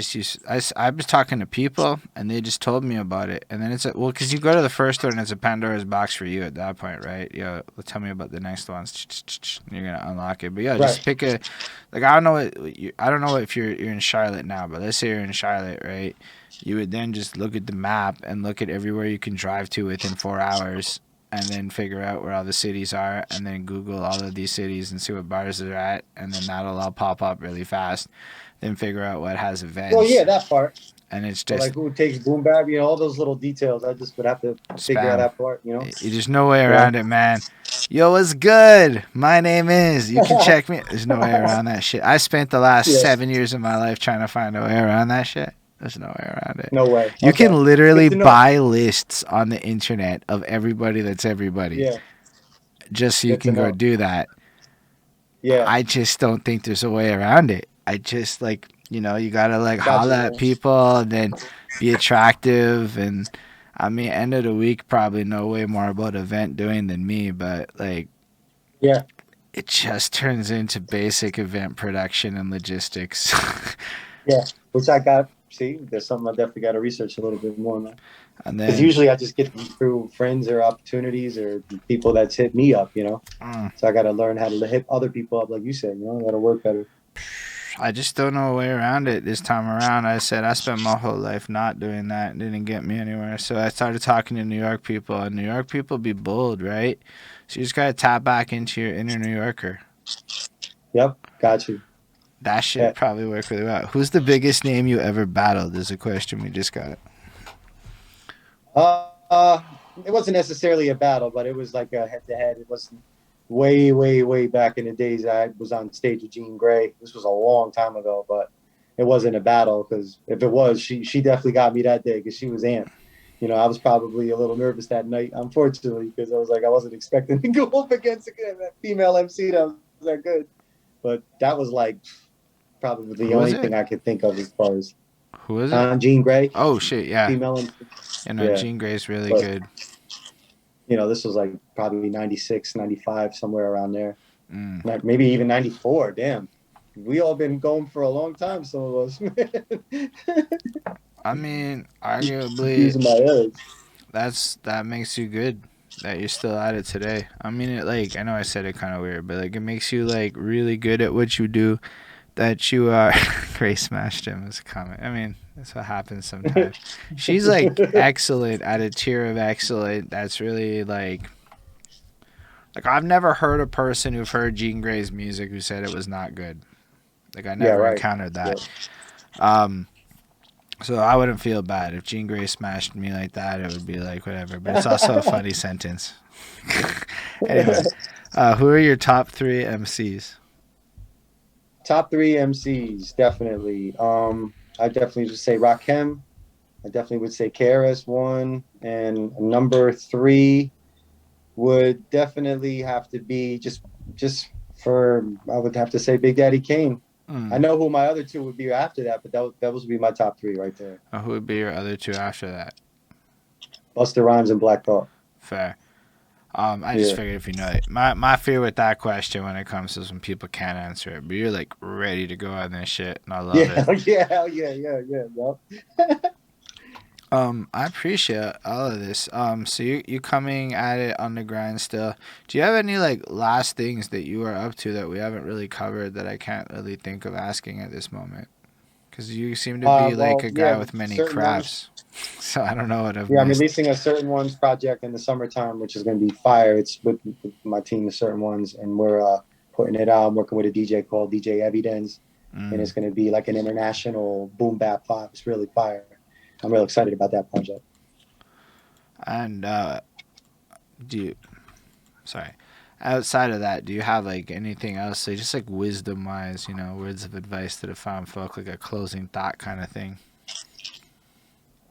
I was talking to people, and they just told me about it, and then well, because you go to the first one, and it's a Pandora's box for you at that point, right? Yo, tell me about the next ones. You're gonna unlock it, but yeah, Right. just pick a. Like I don't know I don't know if you're in Charlotte now, but let's say you're in Charlotte, right? You would then just look at the map and look at everywhere you can drive to within 4 hours, and then figure out where all the cities are, and then Google all of these cities and see what bars they're at, and then that'll all pop up really fast. Then figure out what has Well, events, yeah, that part. and it's But like just who takes boom bap, all those little details. I just would have to figure out spam. that part. There's no way You know? around it, man. Yo, what's good? My name is. You can check me. There's no way around that shit. I spent the last Yeah. 7 years of my life trying to find a way around that shit. There's no way around it. No way. You Okay. can literally Good to know. buy lists on the internet of everybody that's everybody. Yeah. Just so you Good to can go know. do that. Yeah. I just don't think there's a way around it. I just you gotta Gotcha, holla at man. people and then be attractive. And I mean, end of the week, probably know way more about event doing than me, but Yeah. it just turns into basic event production and logistics. Yeah. Which I got. See, there's something I definitely got to research a little bit more, man. And Because then usually I just get them through friends or opportunities or people that's hit me up. So I got to learn how to hit other people up, like you said. I got to work better. I just don't know a way around it this time around. I spent my whole life not doing that. It didn't get me anywhere. So I started talking to New York people, and New York people be bold, right? So you just gotta tap back into your inner New Yorker. Yep, got you. That shit probably work really well. Who's the biggest name you ever battled? Is a question we just got. It wasn't necessarily a battle, but it was like a head-to-head. It wasn't way, way, way back in the days. I was on stage with Jean Grey. This was a long time ago, but it wasn't a battle because if it was, she definitely got me that day because she was amped. I was probably a little nervous that night, unfortunately, because I was like, I wasn't expecting to go up against a female MC that was that good. But that was like probably the only thing I could think of as far as. Who is it? Jean Grey. Oh shit, yeah. Female MC. Jean Grey's really good. This was like probably 96, 95, somewhere around there. Like maybe even 94. Damn. We all been going for a long time, some of us. I mean, arguably, that makes you good that you're still at it today. I mean, I know I said it kind of weird, but it makes you really good at what you do. That you are. Gray smashed him as a comment. I mean, that's what happens sometimes. She's excellent at a tier of excellent. That's really I've never heard a person who've heard Jean Grey's music who said it was not good. I never encountered that. Yeah. So I wouldn't feel bad if Jean Grey smashed me like that. It would be whatever. But it's also a funny sentence. Anyway, who are your top 3 MCs? Top 3 MCs, definitely. I definitely would say Rakim. I definitely would say KRS-One, and number 3 would definitely have to be just for, I would have to say Big Daddy Kane. I know who my other 2 would be after that, but that would be my top 3 right there. Who would be your other 2 after that? Busta Rhymes and Black Thought. Fair. I just figured if you know it. My fear with that question when it comes to when people can't answer it, but you're ready to go on this shit, and I love it. Yeah. I appreciate all of this. So you coming at it on the grind still. Do you have any last things that you are up to that we haven't really covered that I can't really think of asking at this moment? Because you seem to be a guy with many crafts. So I don't know what I've missed. I'm releasing a Certain Ones project in the summertime, which is going to be fire. It's with my team, the Certain Ones, and we're putting it out. I'm working with a DJ called DJ Evidence, and it's going to be like an international boom bap vibe. It's really fire. I'm real excited about that project. And outside of that, do you have anything else? Just wisdom wise, words of advice to the fine folk, a closing thought kind of thing.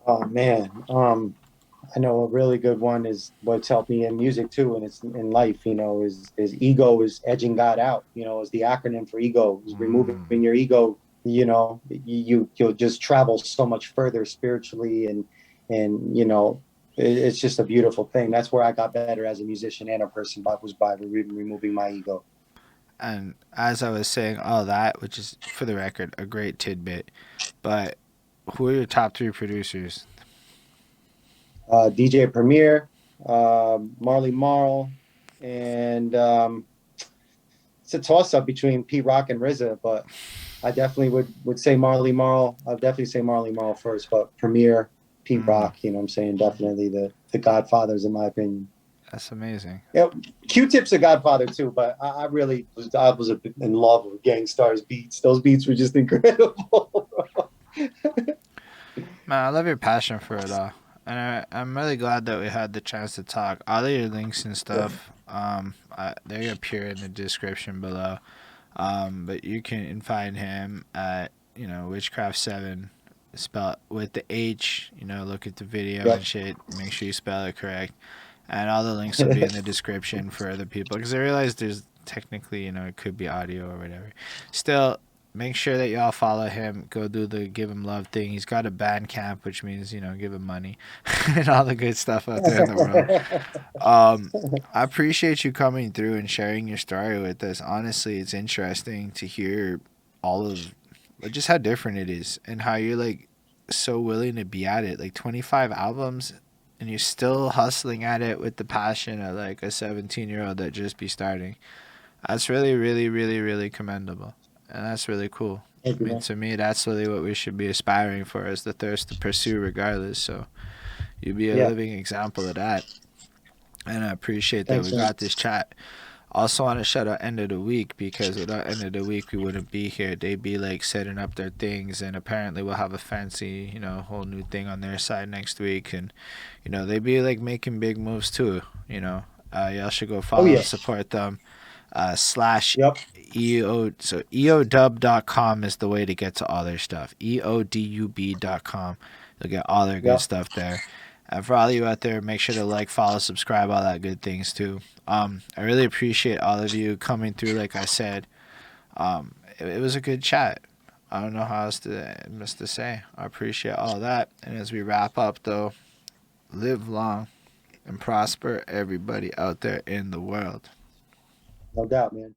Oh man, I know a really good one is what's helped me in music too, and it's in life. Is ego is edging God out. Is the acronym for ego. Is removing your ego. You'll just travel so much further spiritually, and it's just a beautiful thing. That's where I got better as a musician and a person, was by removing my ego. And as I was saying all that, which is for the record a great tidbit, but who are your top three producers? DJ Premier, Marley Marl, and it's a toss up between Pete Rock and RZA, but I definitely would say Marley Marl. I'll definitely say Marley Marl first, but Premier, Pete Mm, Rock, you know what I'm saying? Definitely the Godfathers in my opinion. that's amazing. Yeah, Q-Tip's a Godfather too, but I really was in love with Gang Star's beats. Those beats were just incredible. Man, I love your passion for it all. And I'm really glad that we had the chance to talk. All of your links and Yeah. stuff, they appear in the description below. But you can find him at, Whichcraft7, spelled with the H, look at the video Yep. and shit. Make sure you spell it correct. And all the links will be in the description for other people. Because I realize there's technically, it could be audio or whatever. Still, make sure that y'all follow him. Go do the give him love thing. He's got a band camp, which means, give him money and all the good stuff out there in the world. Um, I appreciate you coming through and sharing your story with us. Honestly, it's interesting to hear all of just how different it is and how you're like so willing to be at it. Like 25 albums and you're still hustling at it with the passion of like a 17-year-old that just be starting. That's really, really, really, really commendable. And that's really cool. Thank I you, mean, man. to me, that's really what we should be aspiring for is the thirst to pursue regardless. So you'd be a Yeah, living example of that. And I appreciate that we thanks, man. got this chat. Also want to shout out End of the Week because without End of the Week we wouldn't be here. They'd be like setting up their things and apparently we'll have a fancy, whole new thing on their side next week and they'd be like making big moves too, y'all should go Oh follow and yeah, support them. Slash yep, EO so eodub.com is the way to get to all their stuff. eodub.com. You'll get all their good yep. stuff there. And for all you out there, make sure to like, follow, subscribe, all that good things too. I really appreciate all of you coming through. Like I said, it was a good chat. I don't know how else to say. I appreciate all that. And as we wrap up, though, live long and prosper, everybody out there in the world. No doubt, man.